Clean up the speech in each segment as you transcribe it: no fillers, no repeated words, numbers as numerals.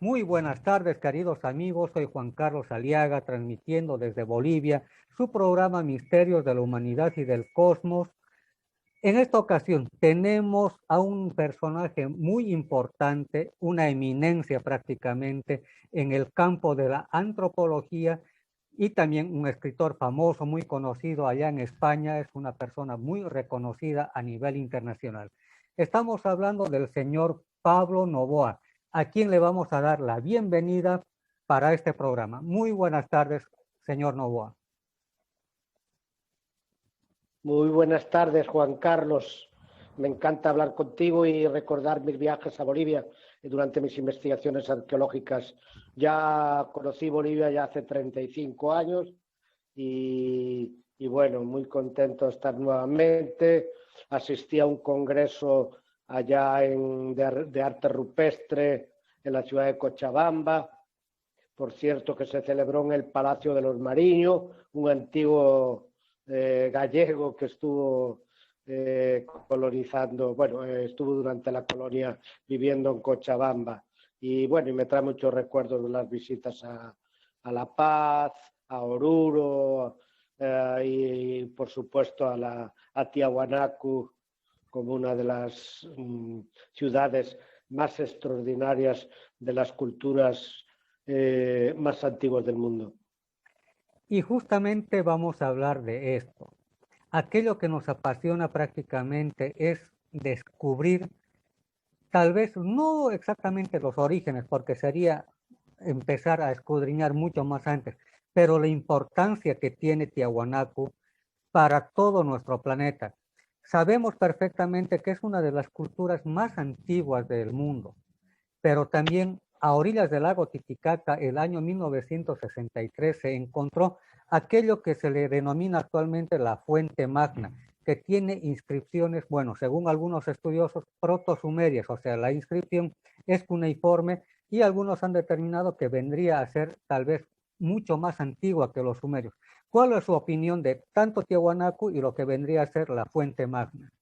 Muy buenas tardes, queridos amigos. Soy Juan Carlos Aliaga, transmitiendo desde Bolivia su programa Misterios de la Humanidad y del Cosmos. En esta ocasión tenemos a un personaje muy importante, una eminencia prácticamente en el campo de la antropología y también un escritor famoso, muy conocido allá en España. Es una persona muy reconocida a nivel internacional. Estamos hablando del señor Pablo Novoa, a quien le vamos a dar la bienvenida para este programa. Muy buenas tardes, señor Novoa. Muy buenas tardes, Juan Carlos. Me encanta hablar contigo y recordar mis viajes a Bolivia durante mis investigaciones arqueológicas. Ya conocí Bolivia ya hace 35 años y bueno, muy contento de estar nuevamente. Asistí a un congreso allá de arte rupestre en la ciudad de Cochabamba, por cierto, que se celebró en el Palacio de los Mariños, un antiguo gallego que estuvo colonizando, bueno, estuvo durante la colonia viviendo en Cochabamba. Y bueno, y me trae muchos recuerdos de las visitas a La Paz, a Oruro y por supuesto a Tiahuanacu como una de las ciudades más extraordinarias de las culturas más antiguas del mundo. Y justamente vamos a hablar de esto. Aquello que nos apasiona prácticamente es descubrir, tal vez no exactamente los orígenes, porque sería empezar a escudriñar mucho más antes, pero la importancia que tiene Tiahuanacu para todo nuestro planeta. Sabemos perfectamente que es una de las culturas más antiguas del mundo, pero también a orillas del lago Titicaca, el año 1963, se encontró aquello que se le denomina actualmente la Fuente Magna, que tiene inscripciones, bueno, según algunos estudiosos, proto-sumerias, o sea, la inscripción es cuneiforme y algunos han determinado que vendría a ser tal vez mucho más antigua que los sumerios. ¿Cuál es su opinión de tanto Tiahuanacu y lo que vendría a ser la Fuente Magna?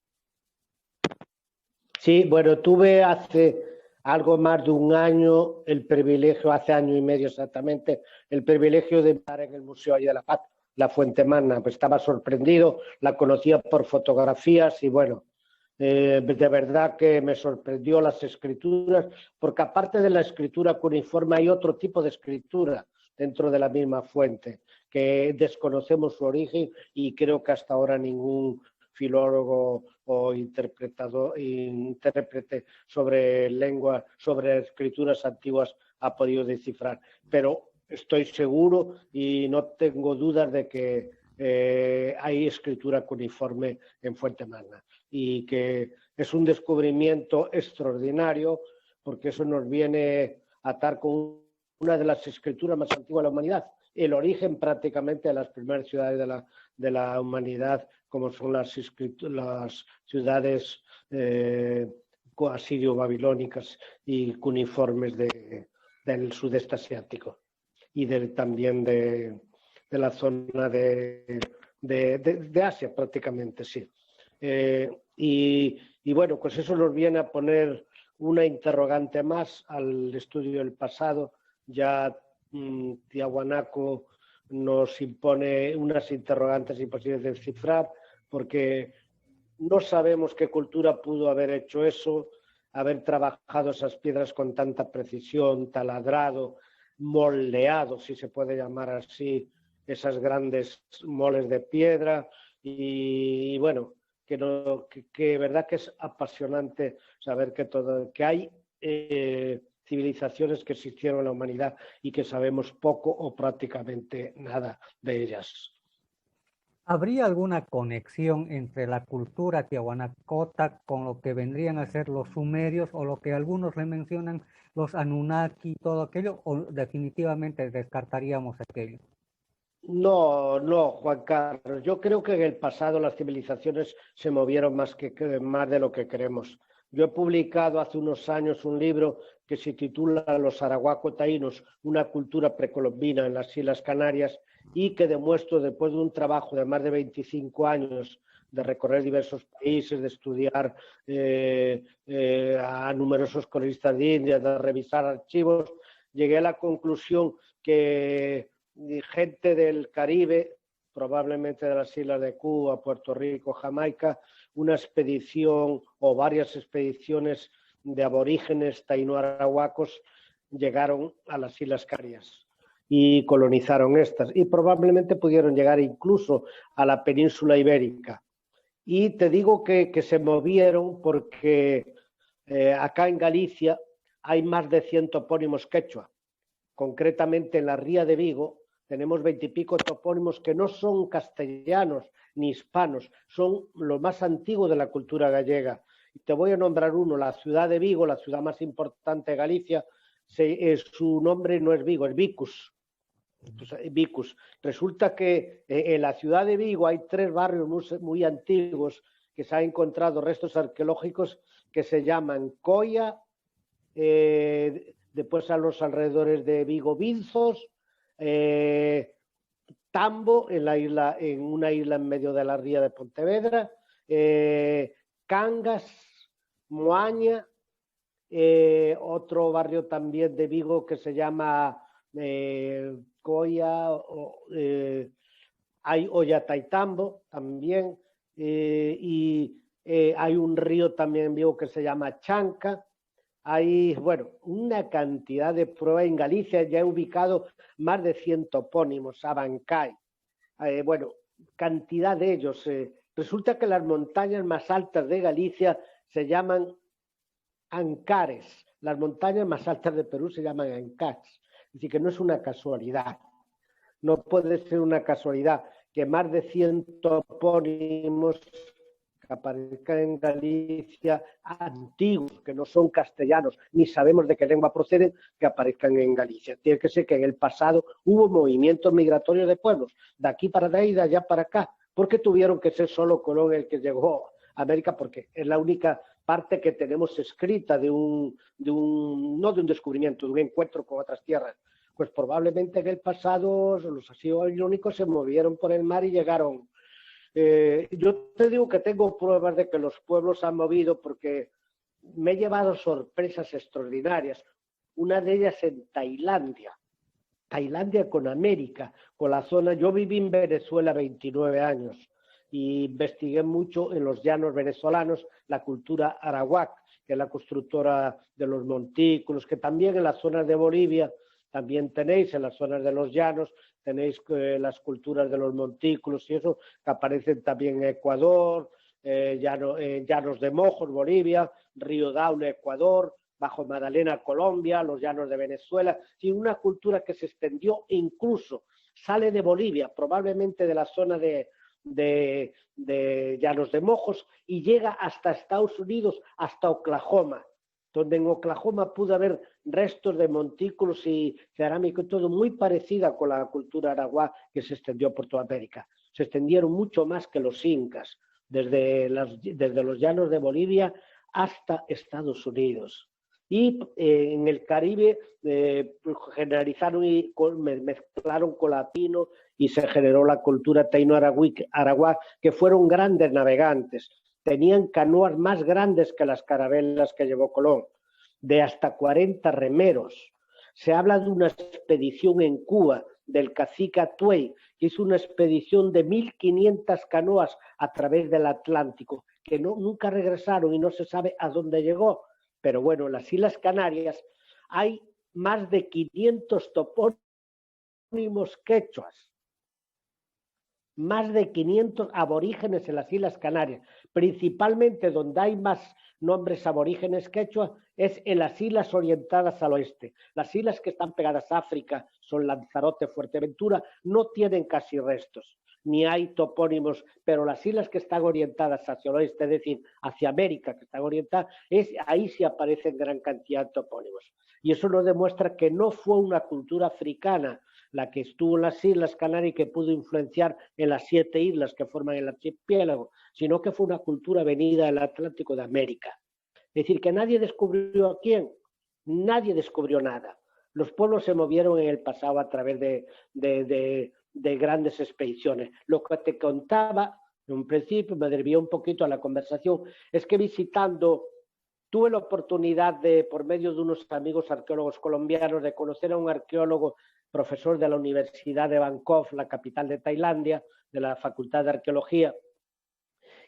Sí, bueno, tuve hace algo más de un año el privilegio, hace año y medio exactamente, el privilegio de estar en el Museo allí de La Paz, la Fuente Magna. Pues estaba sorprendido, la conocía por fotografías y bueno, de verdad que me sorprendió las escrituras, porque aparte de la escritura cuneiforme hay otro tipo de escritura dentro de la misma fuente, que desconocemos su origen y creo que hasta ahora ningún filólogo o intérprete sobre lengua, sobre escrituras antiguas ha podido descifrar. Pero estoy seguro y no tengo dudas de que hay escritura cuneiforme en Fuente Magna y que es un descubrimiento extraordinario porque eso nos viene a atar con una de las escrituras más antiguas de la humanidad, el origen prácticamente de las primeras ciudades de la humanidad, como son las ciudades asirio-babilónicas y cuneiformes del sudeste asiático y también de la zona de Asia prácticamente, sí. Y bueno, pues eso nos viene a poner una interrogante más al estudio del pasado. Ya Tiahuanaco nos impone unas interrogantes imposibles de descifrar porque no sabemos qué cultura pudo haber hecho eso, haber trabajado esas piedras con tanta precisión, taladrado, moldeado, si se puede llamar así, esas grandes moles de piedra y bueno, que verdad que es apasionante saber que hay civilizaciones que existieron en la humanidad y que sabemos poco o prácticamente nada de ellas. ¿Habría alguna conexión entre la cultura tiahuanacota con lo que vendrían a ser los sumerios o lo que algunos le mencionan los Anunnaki, todo aquello, o definitivamente descartaríamos aquello? No, no, Juan Carlos. Yo creo que en el pasado las civilizaciones se movieron más de lo que creemos. Yo he publicado hace unos años un libro que se titula Los Arahuaco-Taínos, una cultura precolombina en las Islas Canarias, y que demuestro, después de un trabajo de más de 25 años de recorrer diversos países, de estudiar a numerosos cronistas de India, de revisar archivos, llegué a la conclusión que gente del Caribe, probablemente de las islas de Cuba, Puerto Rico, Jamaica, una expedición o varias expediciones de aborígenes taino-arahuacos llegaron a las Islas Canarias y colonizaron estas, y probablemente pudieron llegar incluso a la península ibérica. Y te digo que se movieron porque acá en Galicia hay más de 100 topónimos quechua. Concretamente en la Ría de Vigo tenemos 20 y pico topónimos que no son castellanos ni hispanos, son los más antiguos de la cultura gallega. Y te voy a nombrar uno, la ciudad de Vigo, la ciudad más importante de Galicia, su nombre no es Vigo, es Vicus. Entonces, Vicus. Resulta que en la ciudad de Vigo hay 3 barrios muy antiguos que se han encontrado restos arqueológicos que se llaman Coya, después a los alrededores de Vigo Vinzos, Tambo en una isla en medio de la ría de Pontevedra, Cangas, Moaña, otro barrio también de Vigo que se llama Coya, hay Ollantaytambo también, y hay un río también en Vigo que se llama Chanca. Hay, bueno, una cantidad de pruebas. En Galicia ya he ubicado más de 100 topónimos, Abancay, bueno, cantidad de ellos. Resulta que las montañas más altas de Galicia se llaman Ancares, las montañas más altas de Perú se llaman Ancares. Es decir, que no es una casualidad, no puede ser una casualidad que más de 100 topónimos que aparezcan en Galicia, antiguos, que no son castellanos, ni sabemos de qué lengua proceden, que aparezcan en Galicia. Tiene que ser que en el pasado hubo movimientos migratorios de pueblos, de aquí para allá y de allá para acá. ¿Por qué tuvieron que ser solo Colón el que llegó a América? Porque es la única parte que tenemos escrita no de un descubrimiento, de un encuentro con otras tierras. Pues probablemente en el pasado los asiáticos se movieron por el mar y llegaron. Yo te digo que tengo pruebas de que los pueblos han movido porque me he llevado sorpresas extraordinarias. Una de ellas en Tailandia con América, con la zona. Yo viví en Venezuela 29 años y investigué mucho en los llanos venezolanos la cultura arawak, que es la constructora de los montículos, que también en las zonas de Bolivia también tenéis, en las zonas de los llanos, tenéis las culturas de los montículos y eso, que aparecen también en Ecuador, llanos de Mojos, Bolivia, Río Daule, Ecuador, Bajo Magdalena, Colombia, los llanos de Venezuela, y una cultura que se extendió e incluso sale de Bolivia, probablemente de la zona de llanos de Mojos, y llega hasta Estados Unidos, hasta Oklahoma, donde en Oklahoma pudo haber restos de montículos y cerámica y todo muy parecida con la cultura arawak que se extendió por toda América. Se extendieron mucho más que los incas, desde los llanos de Bolivia hasta Estados Unidos. Y en el Caribe generalizaron y mezclaron con latino y se generó la cultura taino-arawak, que fueron grandes navegantes. Tenían canoas más grandes que las carabelas que llevó Colón, de hasta 40 remeros. Se habla de una expedición en Cuba del cacique Atuey, que hizo una expedición de 1.500 canoas a través del Atlántico, que nunca regresaron y no se sabe a dónde llegó. Pero bueno, en las Islas Canarias hay más de 500 topónimos quechuas, más de 500 aborígenes en las Islas Canarias. Principalmente donde hay más nombres aborígenes quechua es en las islas orientadas al oeste. Las islas que están pegadas a África son Lanzarote, Fuerteventura, no tienen casi restos, ni hay topónimos, pero las islas que están orientadas hacia el oeste, es decir, hacia América, que están orientadas, ahí sí aparecen gran cantidad de topónimos. Y eso nos demuestra que no fue una cultura africana la que estuvo en las Islas Canarias y que pudo influenciar en las 7 islas que forman el archipiélago, sino que fue una cultura venida del Atlántico de América. Es decir, que nadie descubrió a quién, nadie descubrió nada. Los pueblos se movieron en el pasado a través de grandes expediciones. Lo que te contaba en un principio, me desvié un poquito a la conversación, es que visitando, tuve la oportunidad de, por medio de unos amigos arqueólogos colombianos, de conocer a un arqueólogo, profesor de la Universidad de Bangkok, la capital de Tailandia, de la Facultad de Arqueología.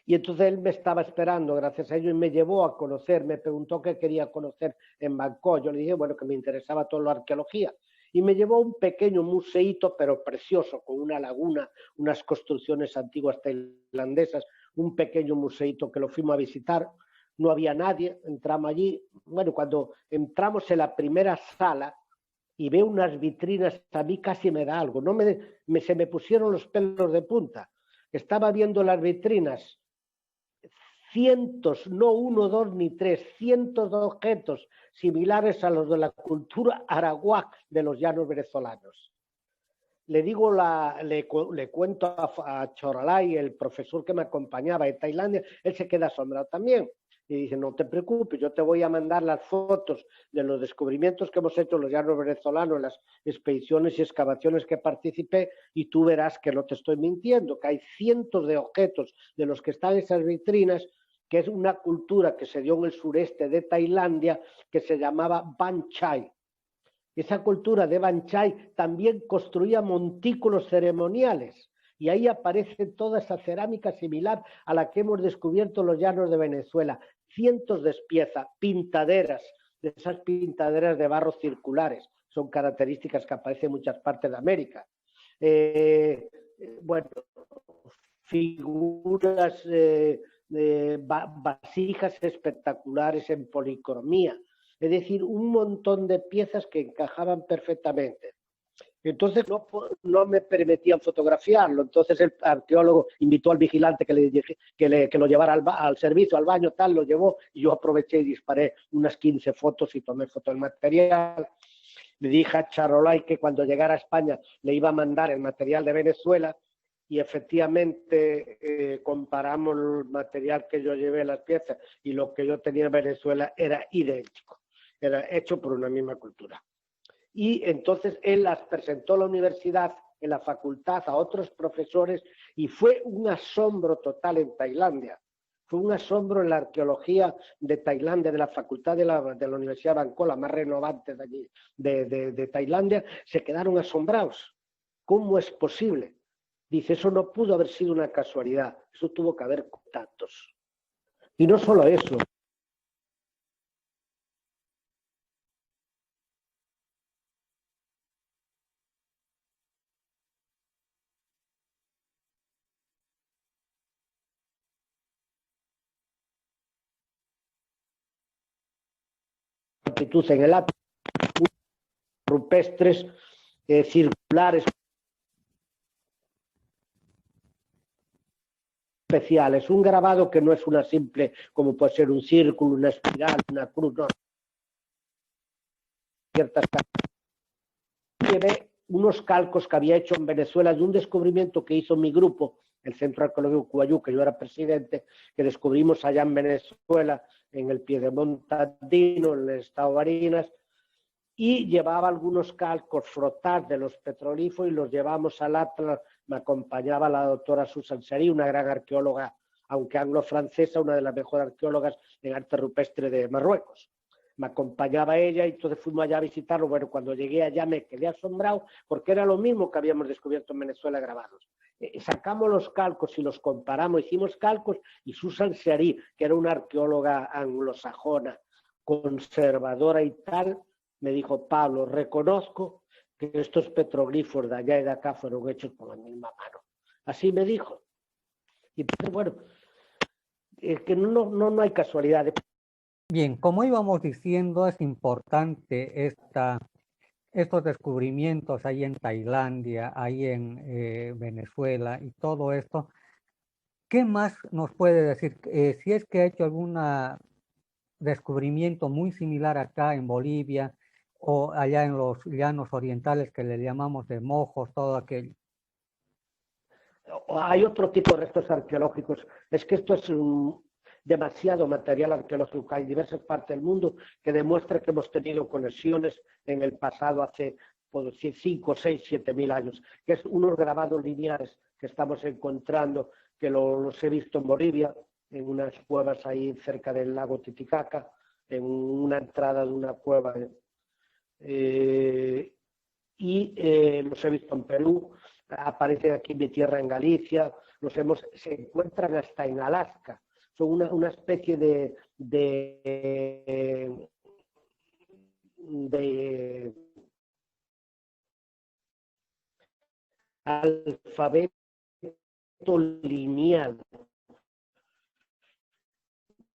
Y entonces él me estaba esperando, gracias a ello, y me llevó a conocer, me preguntó qué quería conocer en Bangkok. Yo le dije, bueno, que me interesaba toda la arqueología. Y me llevó a un pequeño museíto, pero precioso, con una laguna, unas construcciones antiguas tailandesas, un pequeño museíto que lo fuimos a visitar. No había nadie, entramos allí. Bueno, cuando entramos en la primera sala y veo unas vitrinas, a mí casi me da algo. Se me pusieron los pelos de punta. Estaba viendo las vitrinas, cientos, no uno, dos ni tres, cientos de objetos similares a los de la cultura arawak de los llanos venezolanos. Le cuento a Choralay, el profesor que me acompañaba de Tailandia, él se queda asombrado también. Y dice, no te preocupes, yo te voy a mandar las fotos de los descubrimientos que hemos hecho en los llanos venezolanos, en las expediciones y excavaciones que participé, y tú verás que no te estoy mintiendo, que hay cientos de objetos de los que están en esas vitrinas, que es una cultura que se dio en el sureste de Tailandia, que se llamaba Ban Chai. Esa cultura de Ban Chai también construía montículos ceremoniales, y ahí aparece toda esa cerámica similar a la que hemos descubierto en los llanos de Venezuela. Cientos de piezas, pintaderas, de esas pintaderas de barro circulares, son características que aparecen en muchas partes de América. Bueno, figuras, vasijas espectaculares en policromía, es decir, un montón de piezas que encajaban perfectamente. Entonces no me permitían fotografiarlo. Entonces el arqueólogo invitó al vigilante que lo llevara al servicio, al baño, tal, lo llevó, y yo aproveché y disparé unas 15 fotos y tomé foto del material. Le dije a Charolay que cuando llegara a España le iba a mandar el material de Venezuela, y efectivamente comparamos el material que yo llevé, las piezas, y lo que yo tenía en Venezuela era idéntico, era hecho por una misma cultura. Y entonces él las presentó a la universidad, en la facultad, a otros profesores, y fue un asombro total en Tailandia. Fue un asombro en la arqueología de Tailandia, de la facultad de la Universidad de Bangkok, la más renovante de allí, de Tailandia. Se quedaron asombrados. ¿Cómo es posible? Dice, eso no pudo haber sido una casualidad, eso tuvo que haber contactos. Y no solo eso. En el ápice, rupestres, circulares, especiales, un grabado que no es una simple, como puede ser un círculo, una espiral, una cruz, no. Ciertas llevé unos calcos que había hecho en Venezuela de un descubrimiento que hizo mi grupo, el Centro Arqueológico Cubayú, que yo era presidente, que descubrimos allá en Venezuela, en el Piedemonte andino, en el estado de Barinas, y llevaba algunos calcos frotados de los petrolíferos y los llevamos al Atlas. Me acompañaba la doctora Susan Seri, una gran arqueóloga, aunque anglo-francesa, una de las mejores arqueólogas en arte rupestre de Marruecos. Me acompañaba ella y entonces fuimos allá a visitarlo. Bueno, cuando llegué allá me quedé asombrado porque era lo mismo que habíamos descubierto en Venezuela grabados. Sacamos los calcos y los comparamos, hicimos calcos, y Susan Seri, que era una arqueóloga anglosajona, conservadora y tal, me dijo, Pablo, reconozco que estos petroglifos de allá y de acá fueron hechos por la misma mano. Así me dijo. Y entonces, bueno, es que no hay casualidades. Bien, como íbamos diciendo, es importante estos descubrimientos ahí en Tailandia, ahí en Venezuela y todo esto. ¿Qué más nos puede decir? Si es que ha hecho algún descubrimiento muy similar acá en Bolivia o allá en los llanos orientales que le llamamos de Mojos, todo aquello. Hay otro tipo de restos arqueológicos. Es que esto es demasiado material arqueológico. Hay diversas partes del mundo que demuestra que hemos tenido conexiones en el pasado hace 5, 6, 7 mil años, que es unos grabados lineares que estamos encontrando, que los he visto en Bolivia, en unas cuevas ahí cerca del lago Titicaca, en una entrada de una cueva. Y los he visto en Perú, aparecen aquí en mi tierra en Galicia, se encuentran hasta en Alaska. Son una especie de alfabeto lineal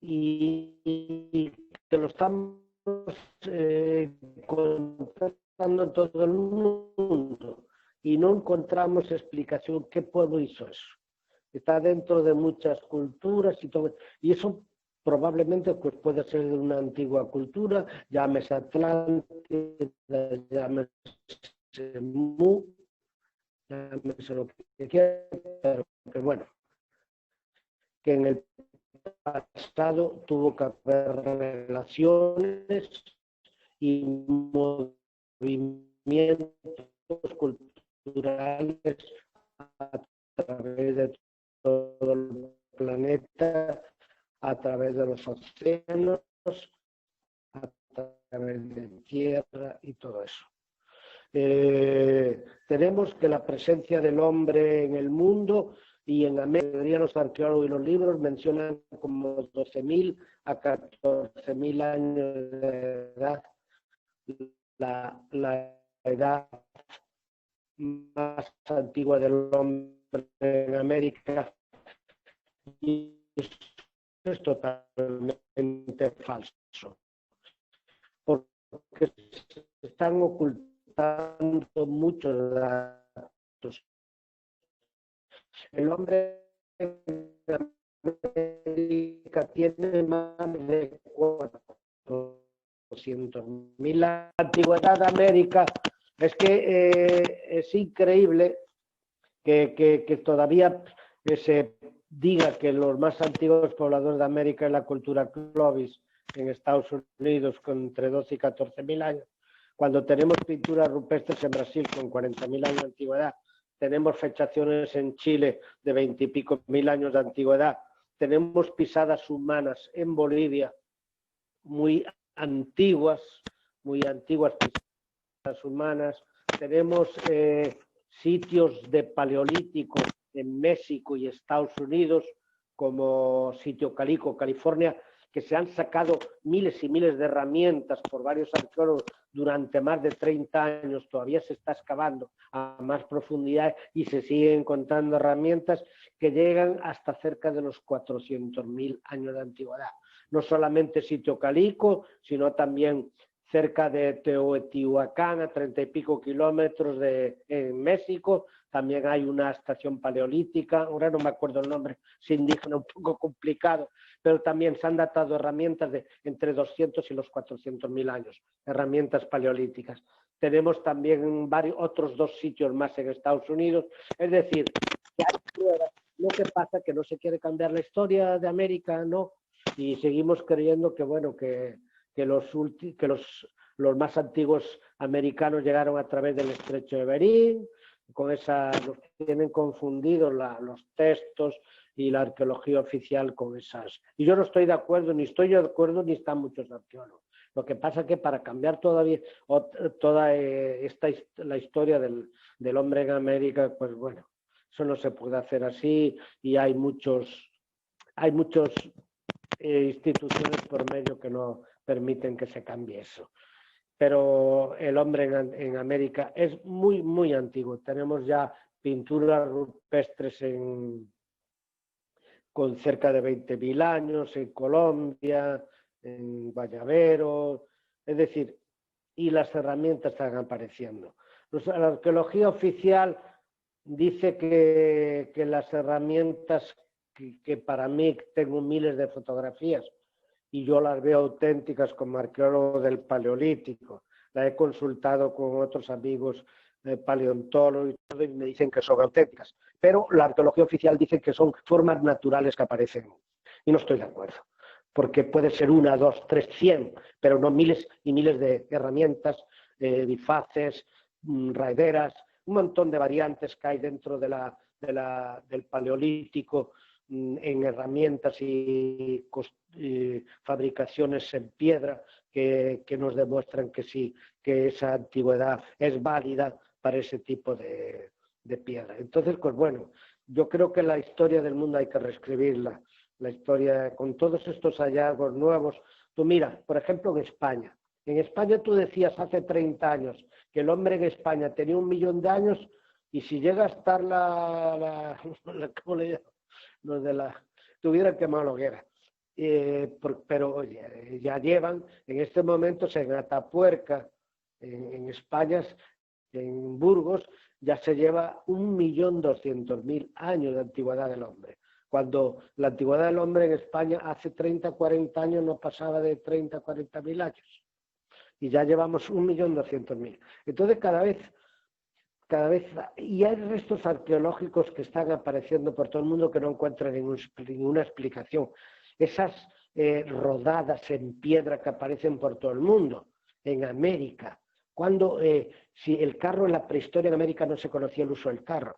y que lo estamos encontrando en todo el mundo y no encontramos explicación qué pueblo hizo eso. Está dentro de muchas culturas y todo, y eso probablemente pues, puede ser de una antigua cultura, llámese Atlántida, llámese Mu, llámese lo que quiera, pero que bueno, que en el pasado tuvo que haber relaciones y movimientos culturales a través de todo el planeta, a través de los océanos, a través de tierra y todo eso. Tenemos que la presencia del hombre en el mundo y en América, los arqueólogos y los libros mencionan como 12.000 a 14.000 años de edad, la edad más antigua del hombre en América, y eso es totalmente falso, porque se están ocultando muchos datos. El hombre en América tiene más de 400.000 años. La antigüedad de América es que es increíble que todavía se diga que los más antiguos pobladores de América es la cultura Clovis en Estados Unidos con entre 12 y 14.000 años, cuando tenemos pinturas rupestres en Brasil con 40.000 años de antigüedad. Tenemos fechaciones en Chile de 20 y pico mil años de antigüedad. Tenemos pisadas humanas en Bolivia muy antiguas pisadas humanas. Tenemos sitios de paleolítico en México y Estados Unidos, como Sitio Calico, California, que se han sacado miles y miles de herramientas por varios arqueólogos durante más de 30 años, todavía se está excavando a más profundidad y se siguen encontrando herramientas que llegan hasta cerca de los 400.000 años de antigüedad. No solamente Sitio Calico, sino también cerca de Teotihuacán, a 30 y pico kilómetros en México. También hay una estación paleolítica, ahora no me acuerdo el nombre, es indígena, un poco complicado, pero también se han datado herramientas de entre 200 y los 400.000 años, herramientas paleolíticas. Tenemos también otros 2 sitios más en Estados Unidos, es decir, que hay pruebas. Lo que pasa es que no se quiere cambiar la historia de América, ¿no? Y seguimos creyendo que, bueno, que los más antiguos americanos llegaron a través del Estrecho de Bering, nos tienen confundidos los textos y la arqueología oficial con esas. Y yo no estoy de acuerdo, ni están muchos arqueólogos. Lo que pasa es que para cambiar todavía toda la historia del hombre en América, pues bueno, eso no se puede hacer así y hay muchos instituciones por medio que no permiten que se cambie eso. Pero el hombre en América es muy, muy antiguo. Tenemos ya pinturas rupestres con cerca de 20.000 años en Colombia, en Guayabero, es decir, y las herramientas están apareciendo. La arqueología oficial dice que las herramientas, que para mí tengo miles de fotografías, y yo las veo auténticas como arqueólogo del Paleolítico. La he consultado con otros amigos paleontólogos y todo, y me dicen que son auténticas. Pero la arqueología oficial dice que son formas naturales que aparecen. Y no estoy de acuerdo, porque puede ser 1, 2, 3, 100, pero no miles y miles de herramientas, bifaces, raideras, un montón de variantes que hay dentro de del Paleolítico en herramientas y fabricaciones en piedra que nos demuestran que sí, que esa antigüedad es válida para ese tipo de piedra. Entonces, pues bueno, yo creo que la historia del mundo hay que reescribirla. La historia, con todos estos hallazgos nuevos. Tú mira, por ejemplo, en España. En España tú decías hace 30 años que el hombre en España tenía 1 millón de años y si llega a estar ¿cómo le llamo? Los de tuvieran quemado la hoguera. Pero oye, ya llevan, en este momento en Atapuerca, en España, en Burgos, ya se lleva 1.200.000 años de antigüedad del hombre. Cuando la antigüedad del hombre en España hace 30, 40 años no pasaba de 30, 40.000 años. Y ya llevamos 1.200.000. Entonces cada vez, y hay restos arqueológicos que están apareciendo por todo el mundo que no encuentran ninguna explicación. Esas rodadas en piedra que aparecen por todo el mundo, en América. Cuando, si el carro en la prehistoria en América no se conocía el uso del carro.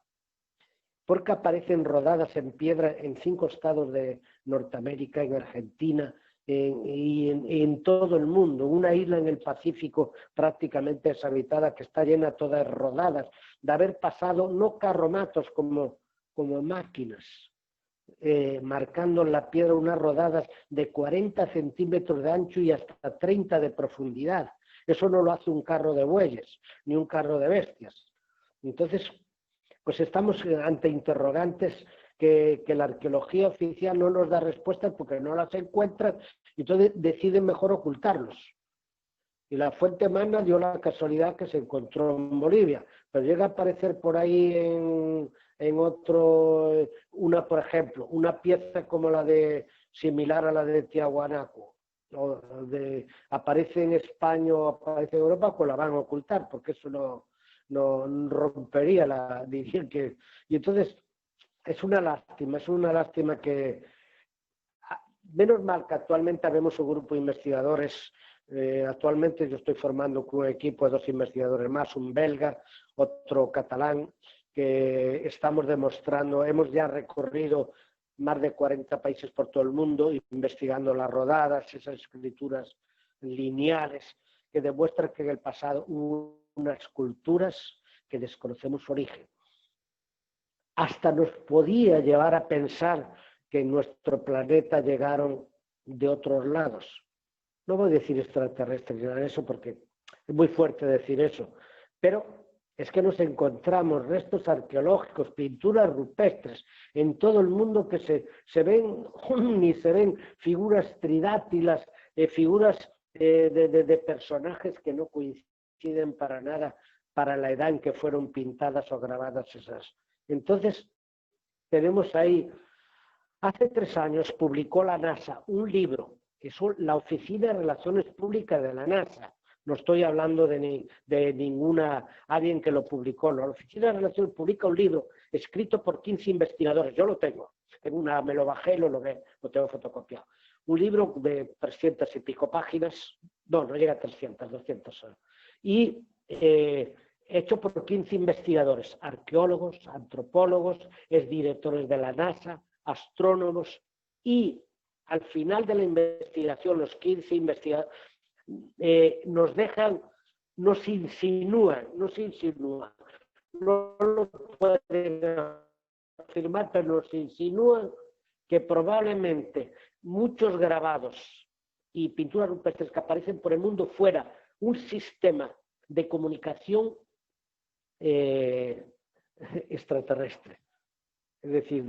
Porque aparecen rodadas en piedra en 5 estados de Norteamérica, en Argentina y en todo el mundo. Una isla en el Pacífico prácticamente deshabitada que está llena toda de rodadas, de haber pasado no carromatos como máquinas, marcando en la piedra unas rodadas de 40 centímetros de ancho y hasta 30 de profundidad. Eso no lo hace un carro de bueyes, ni un carro de bestias. Entonces, pues estamos ante interrogantes que la arqueología oficial no nos da respuestas porque no las encuentran y entonces deciden mejor ocultarlos. Y la fuente Mana dio la casualidad que se encontró en Bolivia, pero llega a aparecer por ahí en otro, por ejemplo, una pieza como similar a la de Tiahuanaco, aparece en España o aparece en Europa, pues la van a ocultar porque eso no rompería dirían que. Y entonces es una lástima que, menos mal que actualmente habemos un grupo de investigadores. Actualmente yo estoy formando un equipo de 2 investigadores más, un belga, otro catalán, que estamos demostrando, hemos ya recorrido más de 40 países por todo el mundo, investigando las rodadas, esas escrituras lineales, que demuestran que en el pasado hubo unas culturas que desconocemos su origen. Hasta nos podía llevar a pensar que en nuestro planeta llegaron de otros lados. No voy a decir extraterrestres, eso porque es muy fuerte decir eso, pero es que nos encontramos restos arqueológicos, pinturas rupestres en todo el mundo que se ven figuras tridátilas, figuras de personajes que no coinciden para nada para la edad en que fueron pintadas o grabadas esas. Entonces, tenemos ahí, hace 3 años publicó la NASA un libro, que es la Oficina de Relaciones Públicas de la NASA. No estoy hablando de alguien que lo publicó, no. La Oficina de Relaciones publica un libro escrito por 15 investigadores. Yo lo tengo. Me lo bajé y lo tengo fotocopiado. Un libro de 300 y pico páginas. No llega a 300, 200 solo. Y hecho por 15 investigadores, arqueólogos, antropólogos, exdirectores de la NASA, astrónomos, y al final de la investigación, los 15 investigadores nos insinúan, no lo pueden afirmar, pero nos insinúan que probablemente muchos grabados y pinturas rupestres que aparecen por el mundo fuera un sistema de comunicación extraterrestre, es decir,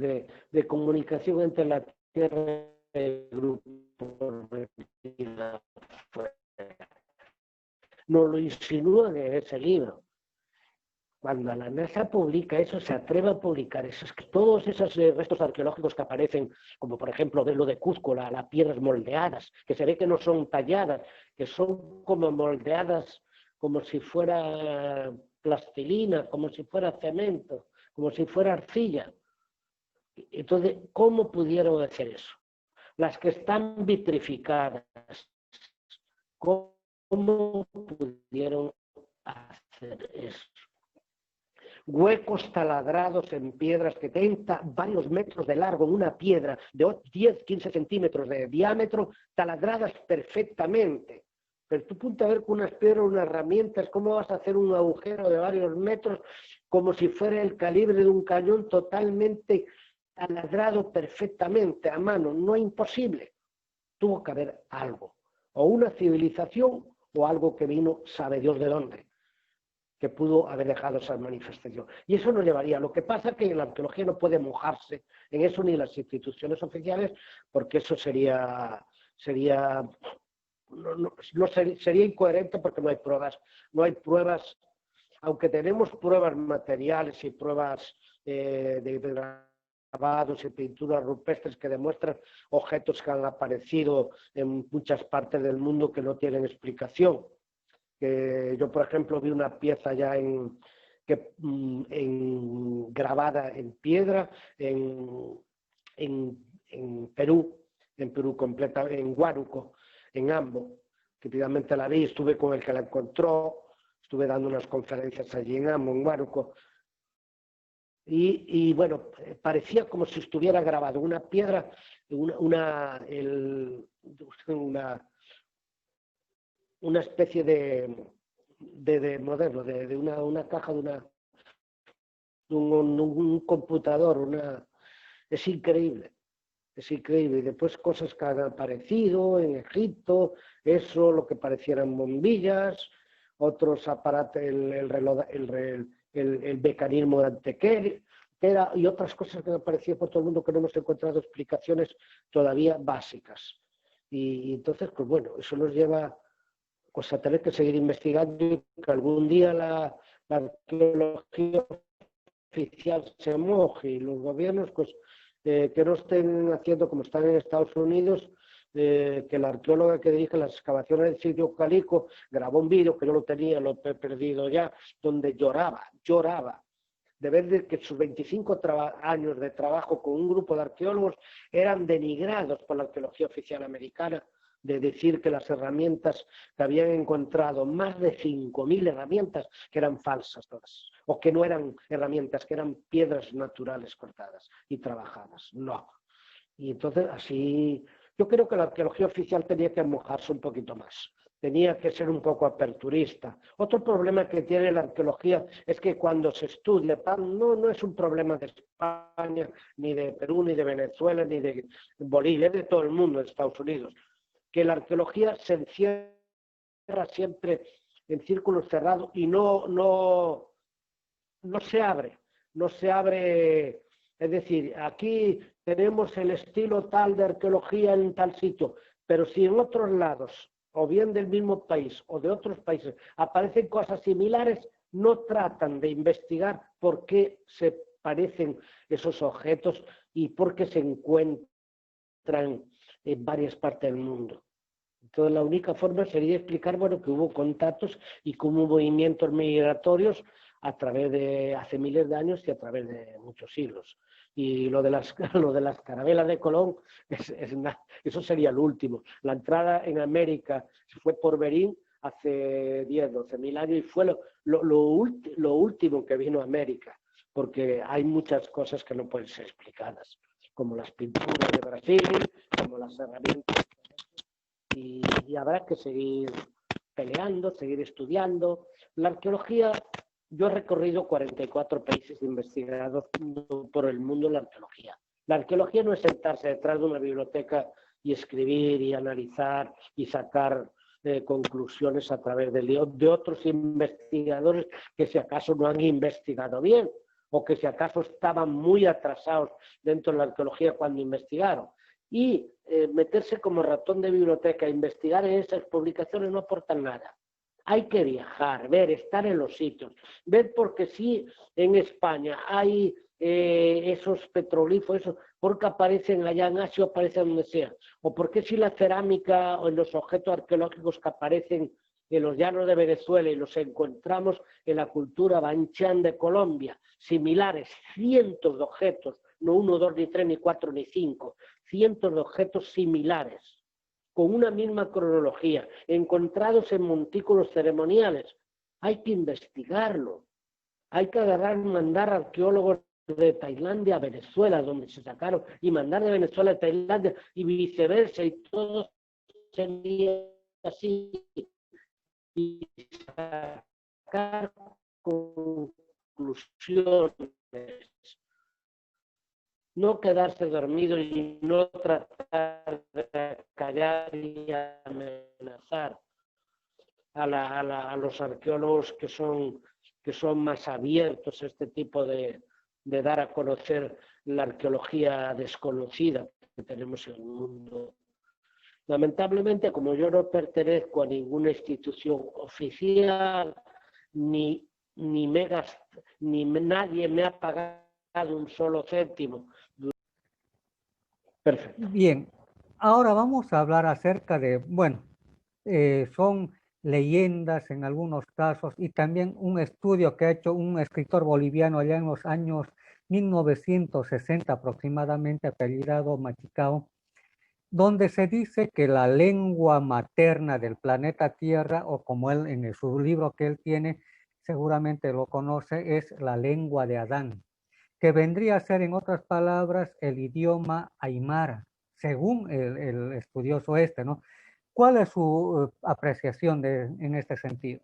de comunicación entre la Tierra y el grupo. Nos lo insinúan en ese libro. Cuando la NASA publica eso, se atreve a publicar eso, es que todos esos restos arqueológicos que aparecen, como por ejemplo de lo de Cuzco, las piedras moldeadas, que se ve que no son talladas, que son como moldeadas como si fuera plastilina, como si fuera cemento, como si fuera arcilla. Entonces, ¿cómo pudieron hacer eso? Las que están vitrificadas, ¿cómo pudieron hacer eso? huecos taladrados en piedras que tienen varios metros de largo, en una piedra de 10, 15 centímetros de diámetro, taladradas perfectamente. Pero tú ponte a ver con unas piedras, unas herramientas, cómo vas a hacer un agujero de varios metros como si fuera el calibre de un cañón totalmente taladrado perfectamente a mano. No es imposible. Tuvo que haber algo, o una civilización o algo que vino, sabe Dios de dónde, que pudo haber dejado esa manifestación. Y eso nos llevaría. Lo que pasa es que la arqueología no puede mojarse en eso ni las instituciones oficiales, porque eso sería incoherente, porque no hay pruebas, aunque tenemos pruebas materiales y pruebas de grabados y pinturas rupestres que demuestran objetos que han aparecido en muchas partes del mundo que no tienen explicación. Yo, por ejemplo, vi una pieza ya grabada en piedra en Perú, completa, en Huánuco, en Ambo, que finalmente la vi, estuve con el que la encontró, estuve dando unas conferencias allí en Ambo, en Huánuco, y bueno, parecía como si estuviera grabado una piedra, una especie de modelo, de una caja de un computador, es increíble. Es increíble. Y después cosas que han aparecido en Egipto, eso, lo que parecieran bombillas, otros aparatos, el mecanismo de Antequera y otras cosas que han aparecido por todo el mundo que no hemos encontrado explicaciones todavía básicas. Y entonces, pues bueno, eso nos lleva pues a tener que seguir investigando y que algún día la arqueología oficial se moje y los gobiernos pues que no estén haciendo como están en Estados Unidos, que la arqueóloga que dirige las excavaciones del sitio Calico grabó un vídeo que yo lo tenía, lo he perdido ya, donde lloraba de ver que sus 25 años de trabajo con un grupo de arqueólogos eran denigrados por la arqueología oficial americana, de decir que las herramientas que habían encontrado, más de 5.000 herramientas, que eran falsas todas, o que no eran herramientas, que eran piedras naturales cortadas y trabajadas. No. Y entonces así, yo creo que la arqueología oficial tenía que mojarse un poquito más, tenía que ser un poco aperturista. Otro problema que tiene la arqueología es que cuando se estudia, no es un problema de España, ni de Perú, ni de Venezuela, ni de Bolivia, es de todo el mundo, de Estados Unidos, que la arqueología se encierra siempre en círculos cerrados y no se abre, es decir, aquí tenemos el estilo tal de arqueología en tal sitio, pero si en otros lados, o bien del mismo país o de otros países, aparecen cosas similares, no tratan de investigar por qué se parecen esos objetos y por qué se encuentran en varias partes del mundo. Entonces la única forma sería explicar, bueno, que hubo contactos y que hubo movimientos migratorios a través de hace miles de años y a través de muchos siglos. Y lo de las carabelas de Colón, eso sería lo último. La entrada en América fue por Berín hace 10, 12.000 años y fue lo último que vino a América, porque hay muchas cosas que no pueden ser explicadas, como las pinturas de Brasil, como las herramientas. Y habrá que seguir peleando, seguir estudiando. La arqueología, yo he recorrido 44 países investigados por el mundo en la arqueología. La arqueología no es sentarse detrás de una biblioteca y escribir y analizar y sacar conclusiones a través de otros investigadores que si acaso no han investigado bien o que si acaso estaban muy atrasados dentro de la arqueología cuando investigaron. Y meterse como ratón de biblioteca a investigar en esas publicaciones no aportan nada. Hay que viajar, ver, estar en los sitios, ver porque sí en España hay esos petroglifos, porque aparecen allá en Asia o aparecen donde sea, o porque si la cerámica o en los objetos arqueológicos que aparecen en los llanos de Venezuela y los encontramos en la cultura Banchán de Colombia, similares, cientos de objetos, no 1, 2, ni 3, ni 4, ni 5, cientos de objetos similares, con una misma cronología, encontrados en montículos ceremoniales. Hay que investigarlo. hay que agarrar y mandar arqueólogos de Tailandia a Venezuela, donde se sacaron, y mandar de Venezuela a Tailandia y viceversa, y todo sería así, y sacar conclusiones, no quedarse dormido y no tratar de callar y amenazar a los arqueólogos que son más abiertos a este tipo de dar a conocer la arqueología desconocida que tenemos en el mundo. Lamentablemente, como yo no pertenezco a ninguna institución oficial, ni nadie me ha pagado un solo céntimo. Perfecto. Bien, ahora vamos a hablar acerca de, bueno, son leyendas en algunos casos y también un estudio que ha hecho un escritor boliviano allá en los años 1960 aproximadamente, apellidado Machicao, donde se dice que la lengua materna del planeta Tierra, o como él en su libro que él tiene, seguramente lo conoce, es la lengua de Adán, que vendría a ser, en otras palabras, el idioma aymara, según el estudioso este, ¿no? ¿Cuál es su apreciación en este sentido?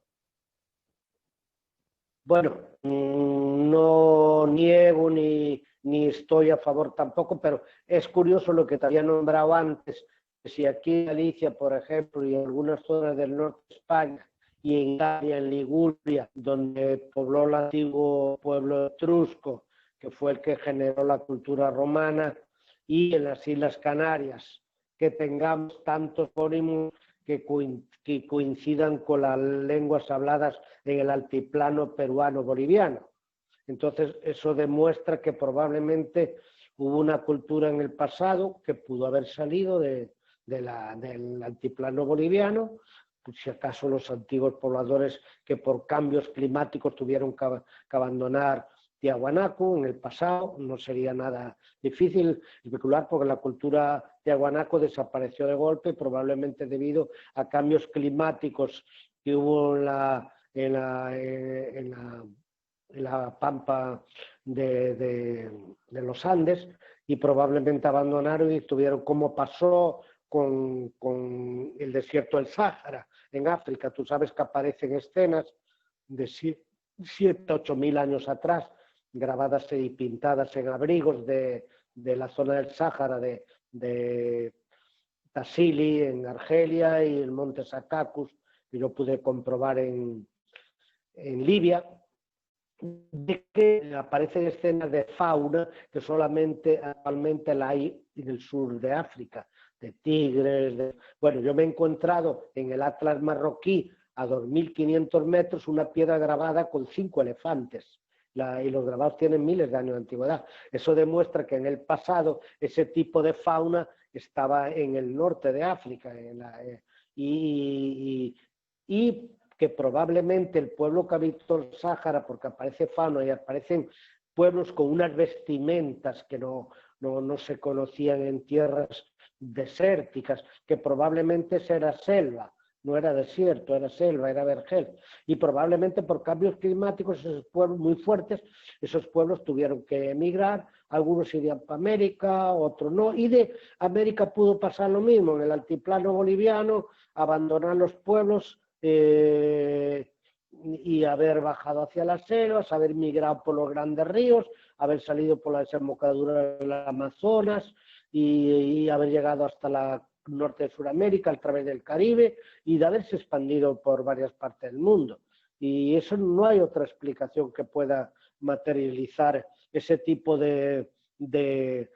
Bueno, no niego ni estoy a favor tampoco, pero es curioso lo que te había nombrado antes, que si aquí en Galicia, por ejemplo, y en algunas zonas del norte de España, y en Italia, en Liguria, donde pobló el antiguo pueblo etrusco, que fue el que generó la cultura romana, y en las Islas Canarias, que tengamos tantos topónimos que coincidan con las lenguas habladas en el altiplano peruano-boliviano. Entonces, eso demuestra que probablemente hubo una cultura en el pasado que pudo haber salido del altiplano boliviano, pues si acaso los antiguos pobladores que por cambios climáticos tuvieron que abandonar Tiahuanaco en el pasado, no sería nada difícil especular porque la cultura Tiahuanaco desapareció de golpe, probablemente debido a cambios climáticos que hubo en la pampa de los Andes, y probablemente abandonaron y estuvieron, como pasó con el desierto del Sáhara en África. Tú sabes que aparecen escenas de 7, 8 mil años atrás, grabadas y pintadas en abrigos de la zona del Sáhara, de Tassili en Argelia, y el monte Sakakus, que yo pude comprobar en Libia, de que aparecen escenas de fauna que solamente actualmente la hay en el sur de África, de tigres. Bueno, yo me he encontrado en el Atlas marroquí a 2.500 metros una piedra grabada con 5 elefantes. Y los grabados tienen miles de años de antigüedad. Eso demuestra que en el pasado ese tipo de fauna estaba en el norte de África, y que probablemente el pueblo que habitó el Sáhara, porque aparece fauna y aparecen pueblos con unas vestimentas que no se conocían en tierras desérticas, que probablemente era selva, no era desierto, era selva, era vergel, y probablemente por cambios climáticos, esos pueblos muy fuertes, esos pueblos tuvieron que emigrar, algunos irían para América, otros no, y de América pudo pasar lo mismo, en el altiplano boliviano, abandonar los pueblos, y haber bajado hacia las selvas, haber migrado por los grandes ríos, haber salido por la desembocadura del Amazonas y haber llegado hasta la norte de Sudamérica a través del Caribe, y de haberse expandido por varias partes del mundo. Y eso no hay otra explicación que pueda materializar ese tipo de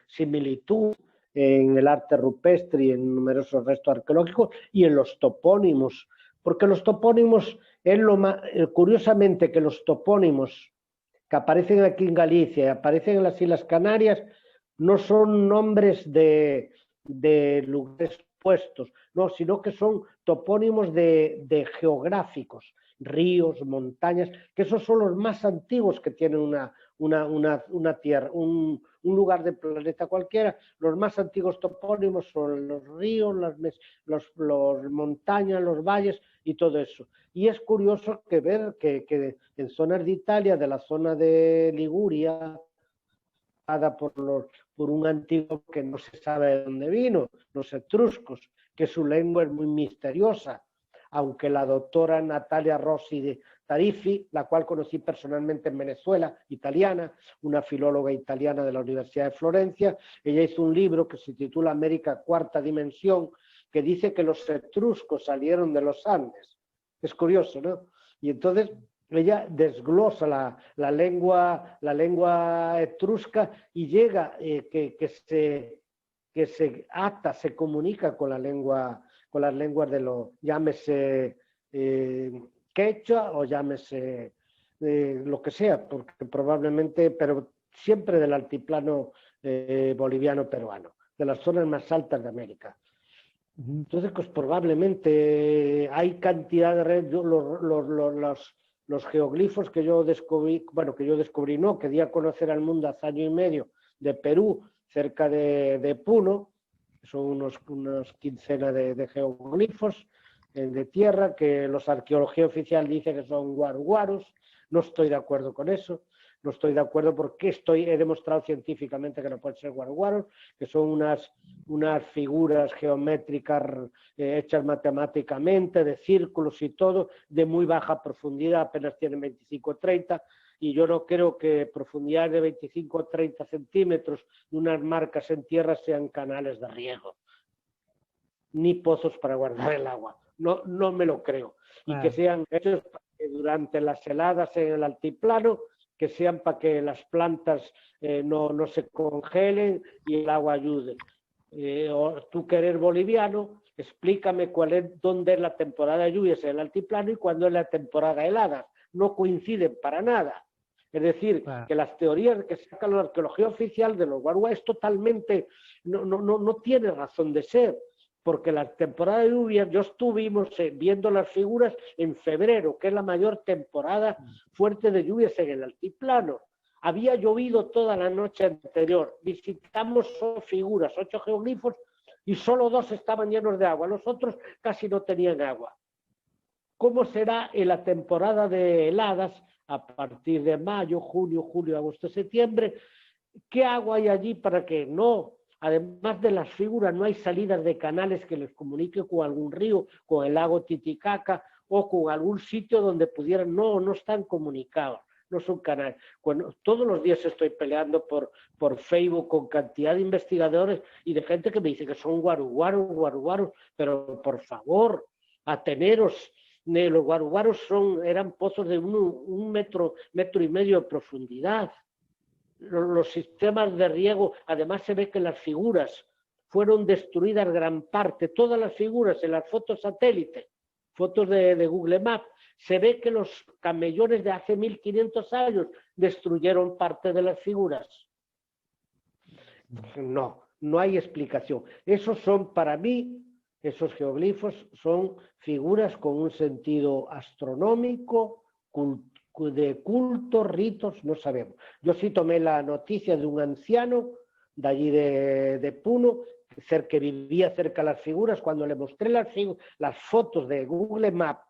similitud en el arte rupestre y en numerosos restos arqueológicos y en los topónimos, porque los topónimos, curiosamente que los topónimos que aparecen aquí en Galicia y aparecen en las Islas Canarias no son nombres de lugares puestos, no, sino que son topónimos de geográficos, ríos, montañas, que esos son los más antiguos que tienen una tierra, un lugar del planeta cualquiera. Los más antiguos topónimos son los ríos, las montañas, los valles, y todo eso. Y es curioso que ver que en zonas de Italia, de la zona de Liguria, por un antiguo que no se sabe de dónde vino, los etruscos, que su lengua es muy misteriosa, aunque la doctora Natalia Rossi de Tarifi, la cual conocí personalmente en Venezuela, italiana, una filóloga italiana de la Universidad de Florencia, ella hizo un libro que se titula América Cuarta Dimensión, que dice que los etruscos salieron de los Andes. Es curioso, ¿no? Y entonces ella desglosa la lengua etrusca y llega que se ata, se comunica con las lenguas de los, llámese quechua o llámese lo que sea, porque probablemente, pero siempre del altiplano boliviano-peruano, de las zonas más altas de América. Entonces, pues probablemente hay cantidad de redes, los geoglifos que yo descubrí, no, que di a conocer al mundo hace año y medio, de Perú, cerca de Puno, son unas quincenas de geoglifos de tierra, que los arqueología oficial dice que son guaruguaros, no estoy de acuerdo con eso. No estoy de acuerdo porque he demostrado científicamente que no pueden ser guaruguaros, que son unas figuras geométricas hechas matemáticamente, de círculos y todo, de muy baja profundidad, apenas tienen 25 o 30, y yo no creo que profundidades de 25 o 30 centímetros de unas marcas en tierra sean canales de riego, ni pozos para guardar el agua. No me lo creo. Y que sean hechos durante las heladas en el altiplano, que sean para que las plantas no se congelen y el agua ayude. Tú que eres boliviano, explícame dónde es la temporada de lluvias en el altiplano y cuándo es la temporada de heladas. No coinciden para nada. Es decir, que las teorías que saca la arqueología oficial de los guaruas es totalmente, no tiene razón de ser. Porque la temporada de lluvias, yo estuvimos viendo las figuras en febrero, que es la mayor temporada fuerte de lluvias en el altiplano. Había llovido toda la noche anterior. Visitamos 8 figuras, 8 geoglifos, y solo 2 estaban llenos de agua. Los otros casi no tenían agua. ¿Cómo será en la temporada de heladas, a partir de mayo, junio, julio, agosto, septiembre? ¿Qué agua hay allí para que no? Además de las figuras, no hay salidas de canales que les comunique con algún río, con el lago Titicaca o con algún sitio donde pudieran. No están comunicados, no son canales. Bueno, todos los días estoy peleando por Facebook con cantidad de investigadores y de gente que me dice que son guaruguaros, pero por favor, ateneros. Los guaruguaros eran pozos de un metro y medio de profundidad. Los sistemas de riego, además se ve que las figuras fueron destruidas gran parte, todas las figuras en las fotos satélite, fotos de Google Maps, se ve que los camellones de hace 1500 años destruyeron parte de las figuras. No hay explicación. Esos son, para mí, esos geoglifos son figuras con un sentido astronómico, de cultos, ritos, no sabemos. Yo sí tomé la noticia de un anciano de allí de Puno, que vivía cerca de las figuras. Cuando le mostré las fotos de Google Maps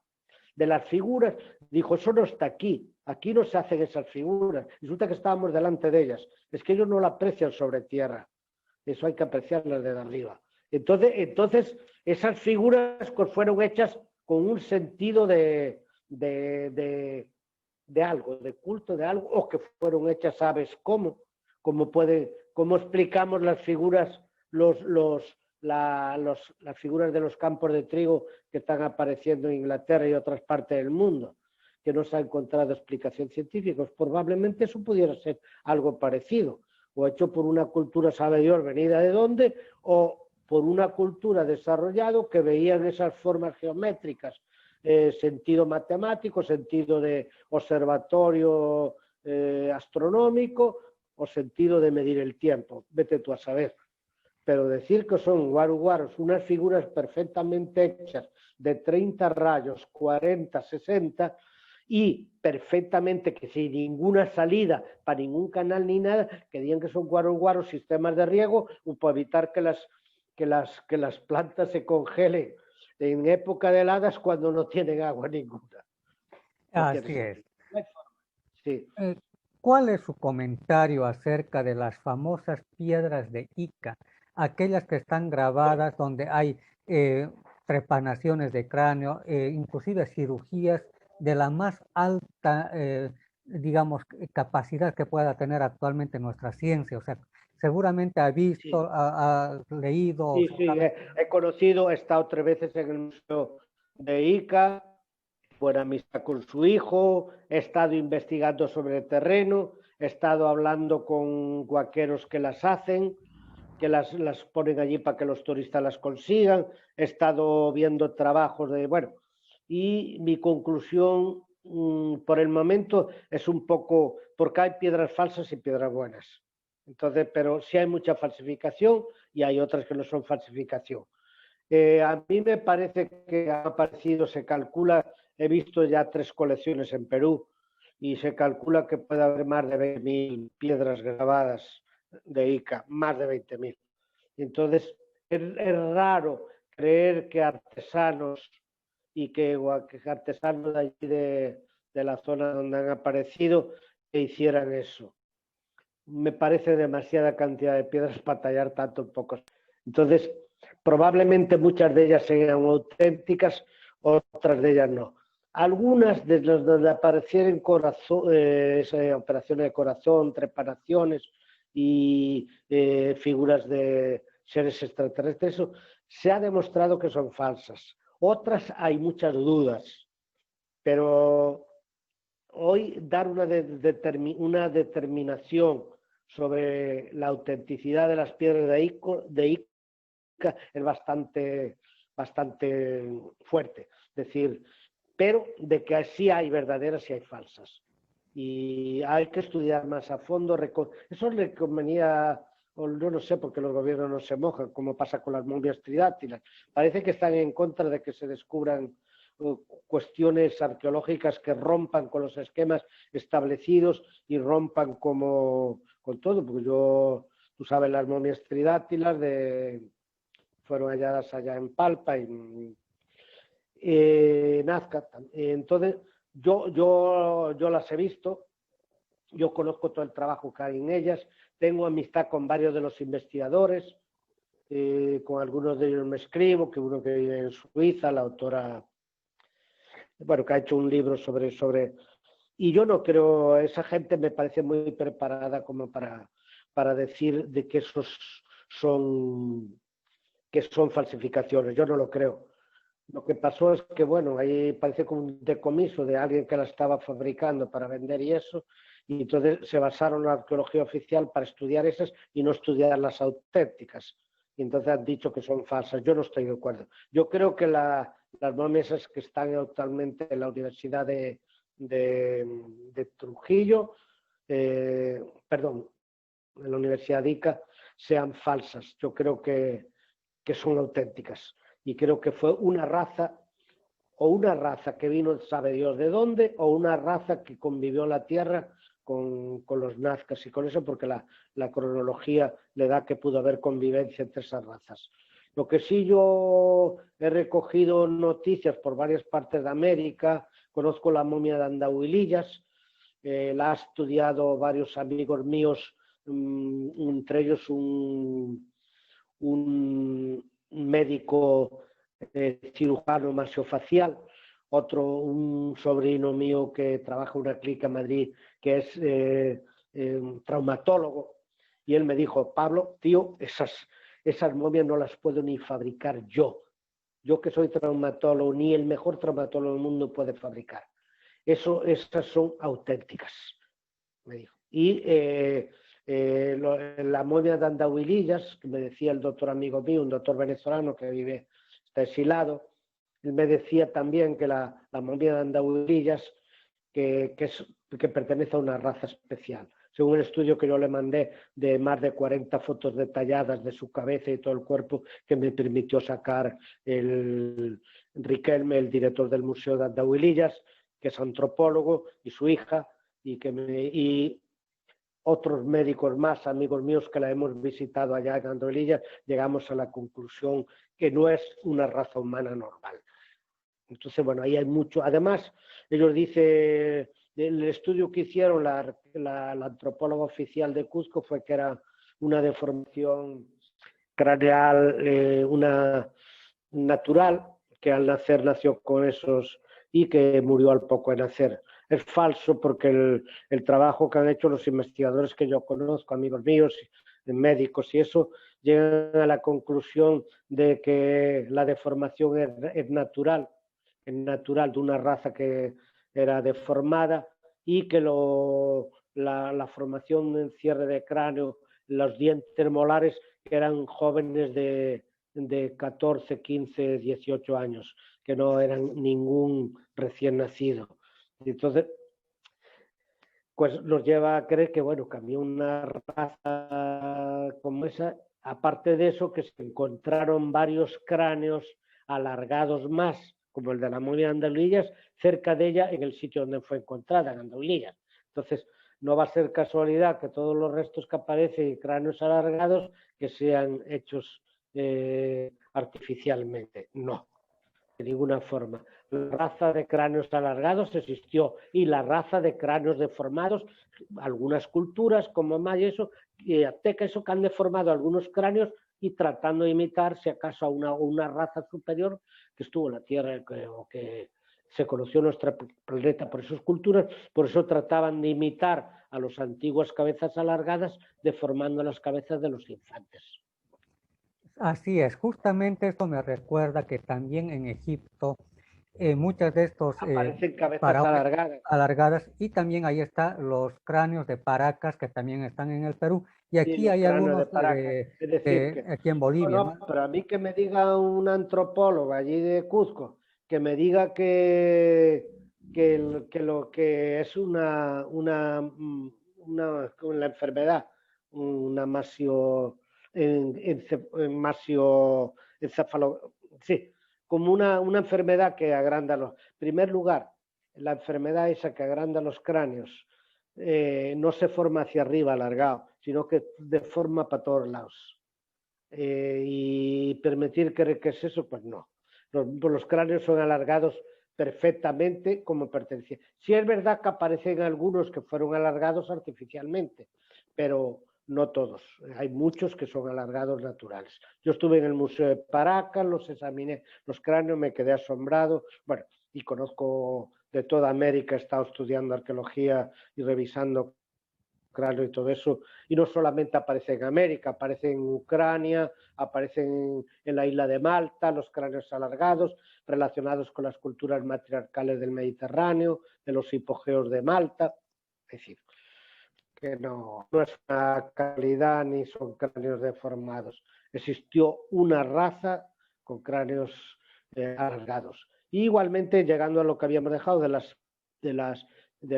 de las figuras, dijo, eso no está aquí no se hacen esas figuras. Resulta que estábamos delante de ellas. Es que ellos no la aprecian sobre tierra, eso hay que apreciarlas desde arriba. Entonces esas figuras fueron hechas con un sentido de algo, de culto de algo, o que fueron hechas, ¿sabes cómo? ¿Cómo explicamos las figuras, las figuras de los campos de trigo que están apareciendo en Inglaterra y otras partes del mundo, que no se ha encontrado explicación científica? Probablemente eso pudiera ser algo parecido, o hecho por una cultura, sabe Dios, venida de dónde, o por una cultura desarrollada que veían esas formas geométricas, sentido matemático, sentido de observatorio astronómico o sentido de medir el tiempo. Vete tú a saber. Pero decir que son guaruguaros, unas figuras perfectamente hechas de 30 rayos, 40, 60 y perfectamente que sin ninguna salida para ningún canal ni nada, que digan que son guaruguaros sistemas de riego para evitar que las plantas se congelen En época de heladas cuando no tienen agua ninguna. No Así es. Sí. ¿Cuál es su comentario acerca de las famosas piedras de Ica? Aquellas que están grabadas donde hay trepanaciones de cráneo, inclusive cirugías de la más alta, digamos, capacidad que pueda tener actualmente nuestra ciencia. O sea, seguramente ha visto, Sí. ha leído. Sí, he conocido, he estado 3 veces en el Museo de Ica, buena amistad con su hijo, he estado investigando sobre el terreno, he estado hablando con guaqueros que las hacen, que las ponen allí para que los turistas las consigan, he estado viendo trabajos de, bueno, y mi conclusión por el momento es un poco, porque hay piedras falsas y piedras buenas. Entonces, pero sí hay mucha falsificación y hay otras que no son falsificación. A mí me parece que ha aparecido, se calcula, he visto ya 3 colecciones en Perú y se calcula que puede haber más de 20.000 piedras grabadas de Ica, más de 20.000. Entonces, es raro creer que artesanos y que artesanos de allí de la zona donde han aparecido que hicieran eso. Me parece demasiada cantidad de piedras para tallar tanto en pocos. Entonces, probablemente muchas de ellas sean auténticas, otras de ellas no. Algunas de las donde aparecieron operaciones de corazón, trepanaciones y figuras de seres extraterrestres, eso se ha demostrado que son falsas. Otras hay muchas dudas, pero hoy dar una determinación sobre la autenticidad de las piedras de Ica es bastante fuerte. Es decir, pero de que sí hay verdaderas y hay falsas. Y hay que estudiar más a fondo. Eso le convenía, o yo no sé por qué los gobiernos no se mojan, como pasa con las momias tridáctilas. Parece que están en contra de que se descubran cuestiones arqueológicas que rompan con los esquemas establecidos y rompan con todo, porque tú sabes, las momias tridáctilas fueron halladas allá en Palpa y Nazca. Entonces, yo las he visto, yo conozco todo el trabajo que hay en ellas, tengo amistad con varios de los investigadores, con algunos de ellos me escribo, que uno que vive en Suiza, la autora, bueno, que ha hecho un libro sobre y yo no creo, esa gente me parece muy preparada como para decir de que esos son falsificaciones, yo no lo creo. Lo que pasó es que, bueno, ahí parece como un decomiso de alguien que la estaba fabricando para vender y eso, y entonces se basaron en la arqueología oficial para estudiar esas y no estudiar las auténticas. Y entonces han dicho que son falsas. Yo no estoy de acuerdo. Yo creo que las momias que están actualmente en la Universidad de Trujillo, perdón, en la Universidad de Ica, sean falsas. Yo creo que son auténticas. Y creo que fue una raza que vino, sabe Dios de dónde, o una raza que convivió en la Tierra con los nazcas y con eso, porque la cronología le da que pudo haber convivencia entre esas razas. Lo que sí yo he recogido noticias por varias partes de América, conozco la momia de Andahuilillas, la ha estudiado varios amigos míos, entre ellos un médico cirujano masiofacial, un sobrino mío que trabaja en una clínica en Madrid que es traumatólogo, y él me dijo: Pablo, tío, esas momias no las puedo ni fabricar yo. Yo que soy traumatólogo, ni el mejor traumatólogo del mundo puede fabricar. Esas son auténticas, me dijo. Y la momia de Andahuilillas, que me decía el doctor amigo mío, un doctor venezolano que está exilado, él me decía también que la momia de Andahuilillas que pertenece a una raza especial. Según el estudio que yo le mandé de más de 40 fotos detalladas de su cabeza y todo el cuerpo, que me permitió sacar el Riquelme, el director del Museo de Andahuilillas, que es antropólogo, y su hija, y otros médicos más, amigos míos que la hemos visitado allá en Andorrillas, llegamos a la conclusión que no es una raza humana normal. Entonces, bueno, ahí hay mucho. Además, ellos dicen, el estudio que hicieron la antropóloga oficial de Cuzco fue que era una deformación craneal, una natural, que al nacer nació con esos y que murió al poco de nacer. Es falso porque el trabajo que han hecho los investigadores que yo conozco, amigos míos, médicos y eso, llegan a la conclusión de que la deformación es natural de una raza que era deformada y que la formación en cierre de cráneo, los dientes molares, que eran jóvenes de 14, 15, 18 años, que no eran ningún recién nacido. Entonces, pues nos lleva a creer que, bueno, cambió una raza como esa. Aparte de eso, que se encontraron varios cráneos alargados más, como el de la momia de Andalillas, cerca de ella, en el sitio donde fue encontrada, en Andalillas. Entonces, no va a ser casualidad que todos los restos que aparecen, cráneos alargados, que sean hechos artificialmente. No, de ninguna forma. La raza de cráneos alargados existió y la raza de cráneos deformados, algunas culturas como maya, eso, y azteca, eso que han deformado algunos cráneos y tratando de imitar, si acaso, a una raza superior que estuvo en la Tierra o que se conoció nuestro planeta por esas culturas, por eso trataban de imitar a las antiguas cabezas alargadas, deformando las cabezas de los infantes. Así es, justamente esto me recuerda que también en Egipto muchas de estos aparecen cabezas faraones alargadas, y también ahí están los cráneos de Paracas que también están en el Perú, y aquí hay algunos es decir, que, aquí en Bolivia. no, pero a mí que me diga un antropólogo allí de Cuzco, que me diga que lo que es una enfermedad, una encefalo, sí, como una enfermedad que agranda los. En primer lugar, la enfermedad esa que agranda los cráneos no se forma hacia arriba alargado, sino que deforma para todos lados. Y permitir que es eso, pues no. Los cráneos son alargados perfectamente como pertenecían. Sí es verdad que aparecen algunos que fueron alargados artificialmente, pero no todos. Hay muchos que son alargados naturales. Yo estuve en el Museo de Paracas, los examiné, los cráneos, me quedé asombrado. Bueno, y conozco de toda América, he estado estudiando arqueología y revisando cráneo y todo eso, y no solamente aparece en América, aparece en Ucrania, aparecen en la isla de Malta, los cráneos alargados relacionados con las culturas matriarcales del Mediterráneo, de los hipogeos de Malta, es decir, que no es una calidad ni son cráneos deformados. Existió una raza con cráneos alargados. Y igualmente, llegando a lo que habíamos dejado de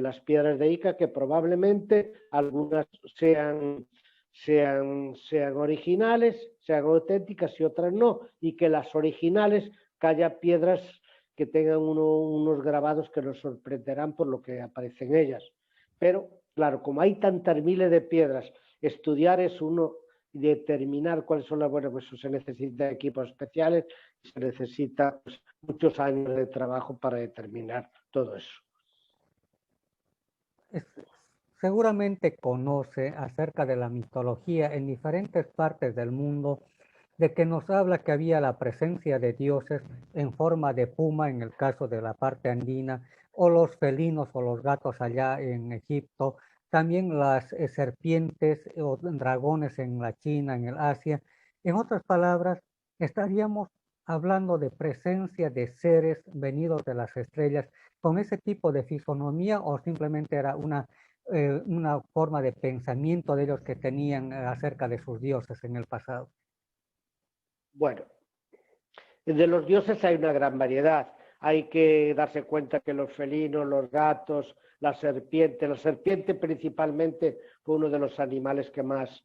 las piedras de Ica, que probablemente algunas sean originales, sean auténticas y otras no, y que las originales, que haya piedras que tengan unos grabados que nos sorprenderán por lo que aparece en ellas. Pero, claro, como hay tantas miles de piedras, estudiar es uno y determinar cuáles son las buenas, pues se necesitan equipos especiales, se necesita pues, muchos años de trabajo para determinar todo eso. Seguramente conoce acerca de la mitología en diferentes partes del mundo, de que nos habla que había la presencia de dioses en forma de puma en el caso de la parte andina, o los felinos o los gatos allá en Egipto, también las serpientes o dragones en la China, en el Asia. En otras palabras, estaríamos hablando de presencia de seres venidos de las estrellas con ese tipo de fisonomía, o simplemente era una forma de pensamiento de ellos que tenían acerca de sus dioses en el pasado. Bueno, de los dioses hay una gran variedad. Hay que darse cuenta que los felinos, los gatos, la serpiente principalmente fue uno de los animales que más,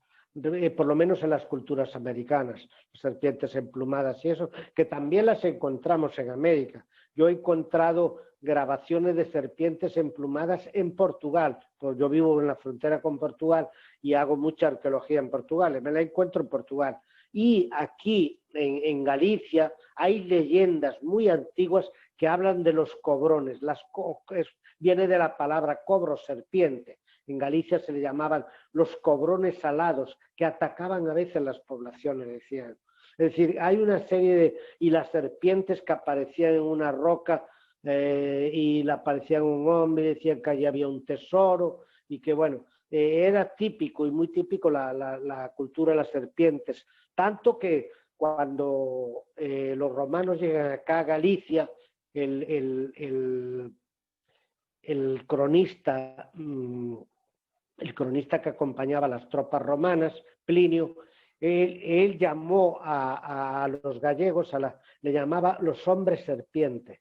por lo menos en las culturas americanas, serpientes emplumadas y eso, que también las encontramos en América. Yo he encontrado grabaciones de serpientes emplumadas en Portugal. Pues yo vivo en la frontera con Portugal y hago mucha arqueología en Portugal, me la encuentro en Portugal. Y aquí en Galicia hay leyendas muy antiguas que hablan de los cobrones. Viene de la palabra cobro, serpiente. En Galicia se le llamaban los cobrones alados, que atacaban a veces las poblaciones, decían. Es decir, hay una serie de... Y las serpientes que aparecían en una roca y le aparecían un hombre, decían que allí había un tesoro y que, bueno, era típico y muy típico la cultura de las serpientes. Tanto que cuando los romanos llegan acá a Galicia, el cronista que acompañaba a las tropas romanas, Plinio, él llamó a los gallegos, le llamaba los hombres serpiente.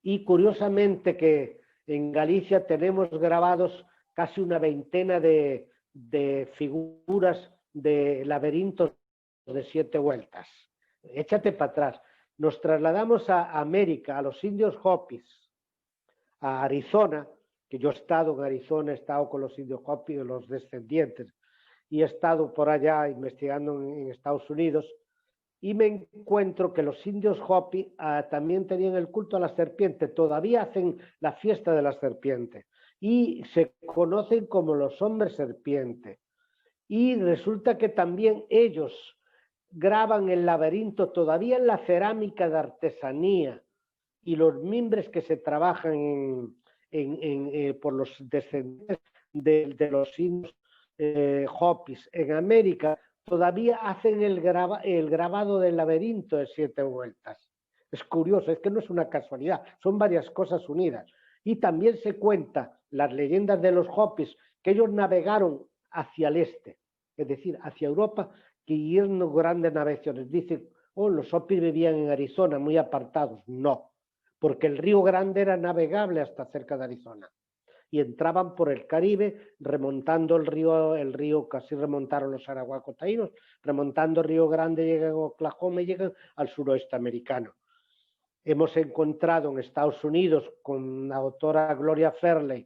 Y curiosamente que en Galicia tenemos grabados casi una veintena de figuras de laberintos de 7 vueltas. Échate para atrás. Nos trasladamos a América, a los indios Hopis, a Arizona, que yo he estado en Arizona, he estado con los indios Hopi, los descendientes, y he estado por allá investigando en Estados Unidos, y me encuentro que los indios Hopi también tenían el culto a la serpiente, todavía hacen la fiesta de la serpiente, y se conocen como los hombres serpiente. Y resulta que también ellos graban el laberinto todavía en la cerámica de artesanía, y los mimbres que se trabajan por los descendientes de los indios Hopis en América, todavía hacen el grabado del laberinto de 7 vueltas. Es curioso, es que no es una casualidad, son varias cosas unidas. Y también se cuenta las leyendas de los Hopis, que ellos navegaron hacia el este, es decir, hacia Europa, que hicieron grandes navegaciones. Dicen, oh, los Hopis vivían en Arizona, muy apartados. No, porque el Río Grande era navegable hasta cerca de Arizona. Y entraban por el Caribe, remontando el río, casi remontaron los arahuacotaínos, remontando el Río Grande, llegan a Oklahoma y llegan al suroeste americano. Hemos encontrado en Estados Unidos con la autora Gloria Fairley,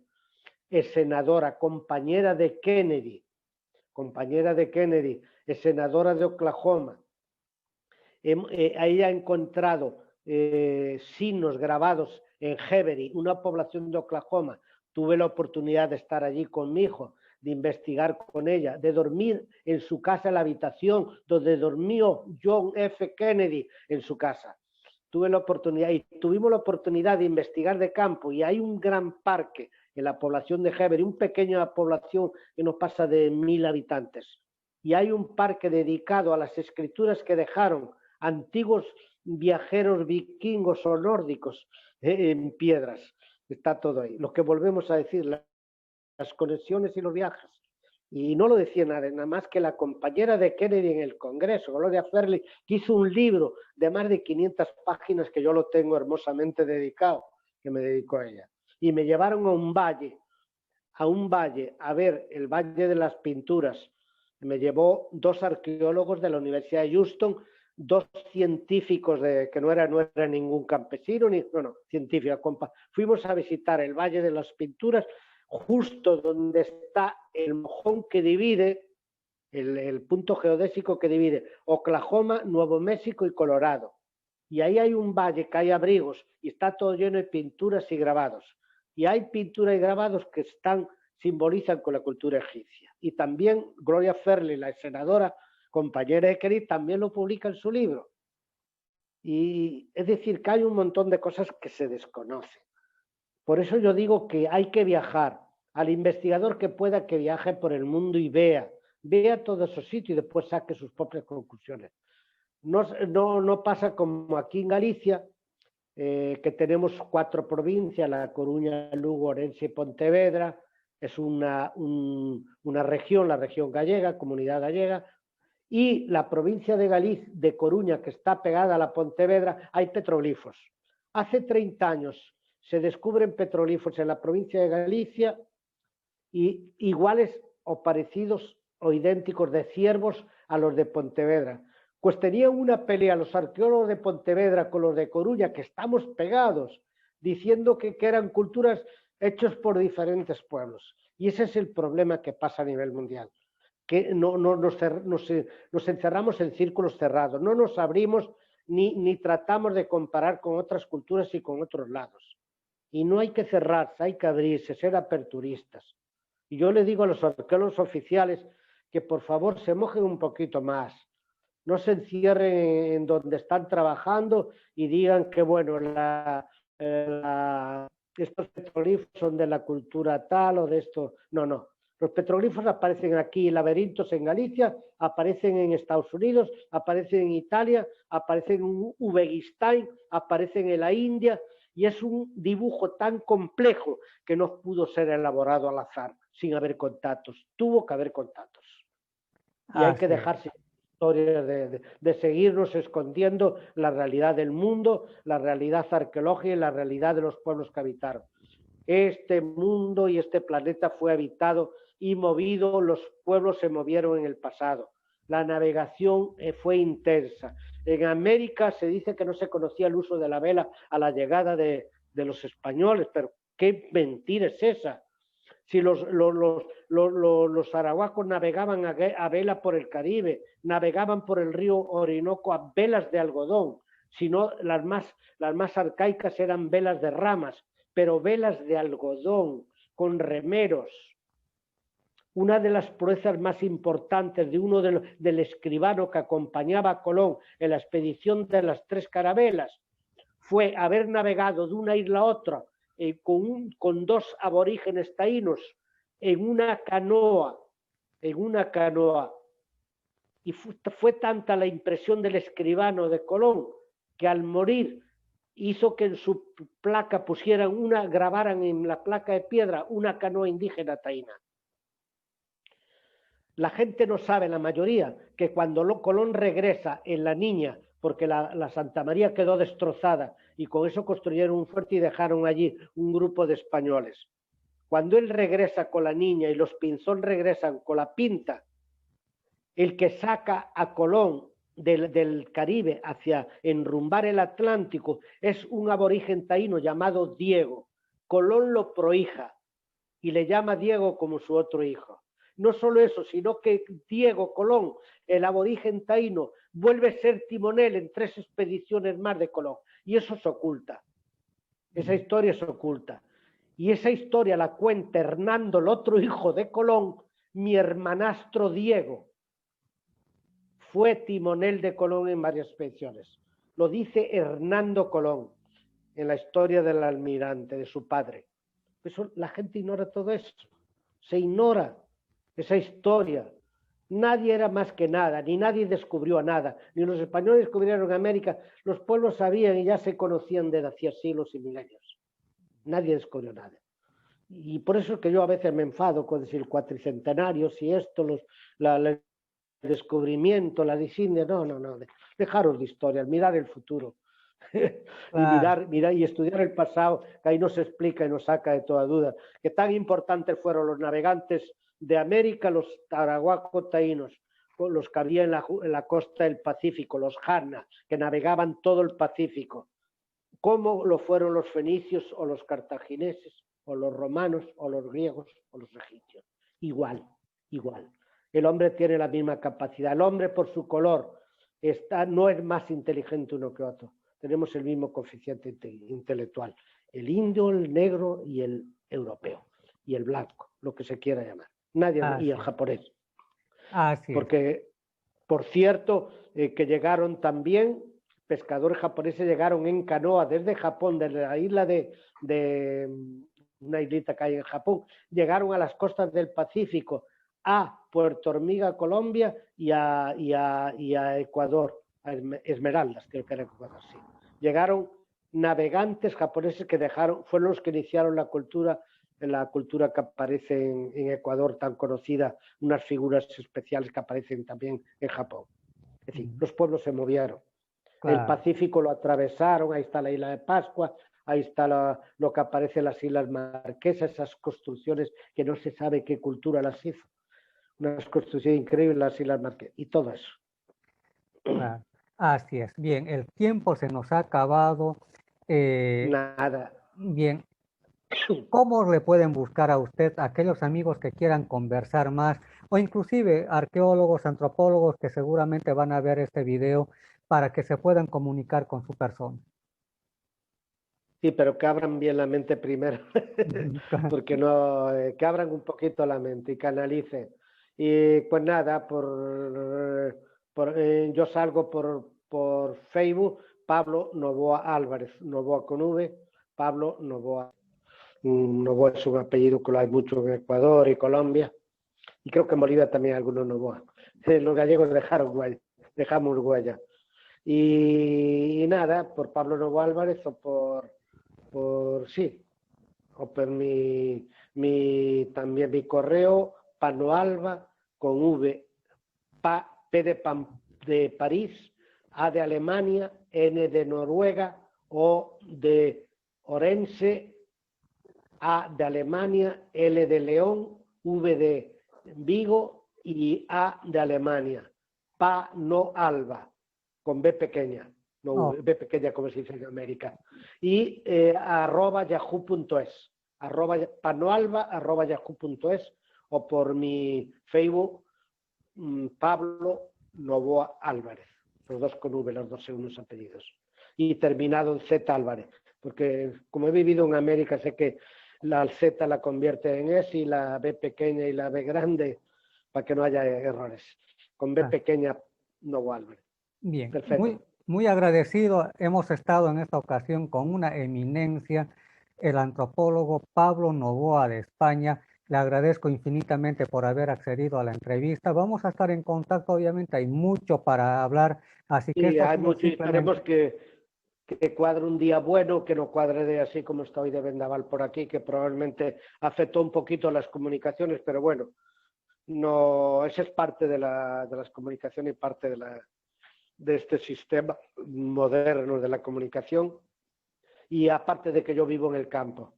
es senadora, compañera de Kennedy, es senadora de Oklahoma. Ahí ha encontrado signos grabados en Hevery, una población de Oklahoma. Tuve la oportunidad de estar allí con mi hijo, de investigar con ella, de dormir en su casa, en la habitación donde durmió John F. Kennedy en su casa. Tuve la oportunidad y tuvimos la oportunidad de investigar de campo, y hay un gran parque en la población de Hevery, una pequeña población que no pasa de 1000 habitantes. Y hay un parque dedicado a las escrituras que dejaron antiguos viajeros vikingos o nórdicos en piedras. Está todo ahí. Lo que volvemos a decir, las conexiones y los viajes. Y no lo decía nada más que la compañera de Kennedy en el Congreso, Gloria Fairley, que hizo un libro de más de 500 páginas que yo lo tengo hermosamente dedicado, que me dedicó a ella. Y me llevaron a un valle, a ver el Valle de las Pinturas. Me llevó 2 arqueólogos de la Universidad de Houston, 2 científicos que no era ningún campesino, científico. Fuimos a visitar el Valle de las Pinturas, justo donde está el mojón que divide, el punto geodésico que divide Oklahoma, Nuevo México y Colorado. Y ahí hay un valle que hay abrigos y está todo lleno de pinturas y grabados. Y hay pinturas y grabados que simbolizan con la cultura egipcia. Y también Gloria Fairley, la senadora, compañera de Kennedy, también lo publica en su libro. Y es decir, que hay un montón de cosas que se desconocen. Por eso yo digo que hay que viajar. Al investigador que pueda, que viaje por el mundo y vea todos esos sitios y después saque sus propias conclusiones. No pasa como aquí en Galicia, que tenemos 4 provincias, La Coruña, Lugo, Orense y Pontevedra. Es una región, la región gallega, comunidad gallega, y la provincia de Coruña, que está pegada a la Pontevedra, hay petroglifos. Hace 30 años se descubren petroglifos en la provincia de Galicia y iguales o parecidos o idénticos de ciervos a los de Pontevedra. Pues tenían una pelea los arqueólogos de Pontevedra con los de Coruña, que estamos pegados, diciendo que eran culturas hechas por diferentes pueblos. Y ese es el problema que pasa a nivel mundial, que nos encerramos en círculos cerrados, no nos abrimos ni tratamos de comparar con otras culturas y con otros lados. Y no hay que cerrarse, hay que abrirse, ser aperturistas. Y yo le digo a los arqueólogos oficiales que por favor se mojen un poquito más, no se encierren en donde están trabajando y digan que bueno, estos petroglifos son de la cultura tal o de esto. No, no. Los petroglifos aparecen aquí, laberintos en Galicia, aparecen en Estados Unidos, aparecen en Italia, aparecen en Uzbekistán, aparecen en la India, y es un dibujo tan complejo que no pudo ser elaborado al azar, sin haber contactos. Tuvo que haber contactos. Y hay que dejarse historias de seguirnos escondiendo la realidad del mundo, la realidad arqueológica y la realidad de los pueblos que habitaron. Este mundo y este planeta fue habitado y movido, los pueblos se movieron en el pasado. La navegación fue intensa. En América se dice que no se conocía el uso de la vela a la llegada de los españoles, pero qué mentira es esa. Si los arahuacos navegaban a vela por el Caribe, navegaban por el río Orinoco a velas de algodón, sino las más arcaicas eran velas de ramas, pero velas de algodón, con remeros. Una de las proezas más importantes de del escribano que acompañaba a Colón en la expedición de las 3 carabelas fue haber navegado de una isla a otra con 2 aborígenes taínos en una canoa. Y fue tanta la impresión del escribano de Colón que al morir hizo que en su placa grabaran en la placa de piedra una canoa indígena taína. La gente no sabe, la mayoría, que cuando Colón regresa en la Niña, porque la Santa María quedó destrozada y con eso construyeron un fuerte y dejaron allí un grupo de españoles. Cuando él regresa con la Niña y los Pinzón regresan con la Pinta, el que saca a Colón del Caribe hacia enrumbar el Atlántico es un aborigen taíno llamado Diego. Colón lo prohija y le llama Diego como su otro hijo. No solo eso, sino que Diego Colón, el aborigen taíno, vuelve a ser timonel en 3 expediciones más de Colón. Y eso se oculta. Esa historia se oculta. Y esa historia la cuenta Hernando, el otro hijo de Colón, mi hermanastro Diego. Fue timonel de Colón en varias expediciones. Lo dice Hernando Colón en la historia del almirante, de su padre. Eso, la gente ignora todo eso. Se ignora esa historia. Nadie era más que nada, ni nadie descubrió nada, ni los españoles descubrieron América, los pueblos sabían y ya se conocían desde hacía siglos y milenios. Nadie descubrió nada. Y por eso es que yo a veces me enfado con decir cuatricentenario, si esto, el descubrimiento, la disindia, no, dejaros de historias, mirar el futuro. Y mirar y estudiar el pasado, que ahí nos explica y nos saca de toda duda, que tan importantes fueron los navegantes de América, los arahuacos taínos, los que había en la costa del Pacífico, los Hanna, que navegaban todo el Pacífico, como lo fueron los fenicios o los cartagineses, o los romanos, o los griegos, o los egipcios. Igual. El hombre tiene la misma capacidad. El hombre, por su color, no es más inteligente uno que otro. Tenemos el mismo coeficiente intelectual. El indio, el negro y el europeo. Y el blanco, lo que se quiera llamar. Nadie, y el japonés. Porque, por cierto, que llegaron también, pescadores japoneses llegaron en canoa desde Japón, desde la isla de una islita que hay en Japón, llegaron a las costas del Pacífico, a Puerto Hormiga, Colombia, y a Ecuador, a Esmeraldas, creo que era Ecuador, sí. Llegaron navegantes japoneses que fueron los que iniciaron la cultura que aparece en Ecuador, tan conocida, unas figuras especiales que aparecen también en Japón. Es decir, los pueblos se movieron. Claro. El Pacífico lo atravesaron, ahí está la isla de Pascua, ahí está lo que aparece en las Islas Marquesas, esas construcciones que no se sabe qué cultura las hizo. Unas construcciones increíbles las Islas Marquesas y todo eso. Así es. Bien, el tiempo se nos ha acabado. Nada. Bien, ¿cómo le pueden buscar a usted aquellos amigos que quieran conversar más o inclusive arqueólogos, antropólogos que seguramente van a ver este video para que se puedan comunicar con su persona? Sí, pero que abran bien la mente primero, porque no, que abran un poquito la mente y canalicen. Y pues nada, yo salgo por Facebook, Pablo Novoa Álvarez, Novoa con V, Pablo Novoa. Novoa es un apellido que lo hay mucho en Ecuador y Colombia, y creo que en Bolivia también hay algunos Novoa. Los gallegos dejamos huella. Y nada, por Pablo Novoa Álvarez o sí, o por también mi correo, panoalba con V, P de París, A de Alemania, N de Noruega, O de Orense, A de Alemania, L de León, V de Vigo y A de Alemania. Panoalba, con B pequeña, no Oh, B pequeña como se dice en América. Y @yahoo.es, panoalba@yahoo.es, o por mi Facebook, Pablo Novoa Álvarez, los dos con V, los dos segundos apellidos. Y terminado en Z Álvarez, porque como he vivido en América, sé que la Z la convierte en S y la B pequeña y la B grande, para que no haya errores. Con B ah, pequeña, Novoa Álvarez. bien, Perfecto. muy agradecido. Hemos estado en esta ocasión con una eminencia, el antropólogo Pablo Novoa de España. Le agradezco infinitamente por haber accedido a la entrevista. Vamos a estar en contacto, obviamente hay mucho para hablar, así que Y esto ha hay sido mucho, y esperemos simplemente, que cuadre un día bueno, que no cuadre de así como está hoy de vendaval por aquí, que probablemente afectó un poquito las comunicaciones, pero bueno, no, esa es parte de las comunicaciones y parte de este sistema moderno de la comunicación. Y aparte de que yo vivo en el campo,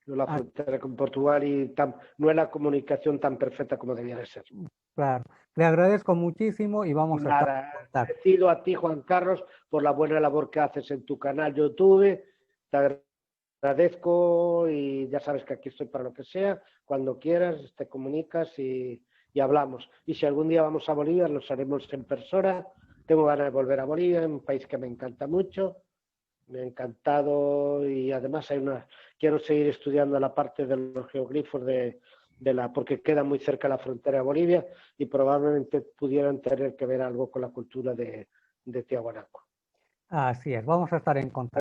en la ah, frontera con Portugal, y no es la comunicación tan perfecta como debiera ser. claro, le agradezco muchísimo y Y vamos a estar en nada, contacto. agradecido a ti, Juan Carlos, por la buena labor que haces en tu canal YouTube. Te agradezco y ya sabes que aquí estoy para lo que sea. Cuando quieras, te comunicas y hablamos. Y si algún día vamos a Bolivia, lo haremos en persona. Tengo ganas de volver a Bolivia, un país que me encanta mucho. Me ha encantado, y además quiero seguir estudiando la parte de los geoglifos porque queda muy cerca de la frontera de Bolivia y probablemente pudieran tener que ver algo con la cultura de Tiahuanaco. Así es, vamos a estar en contacto.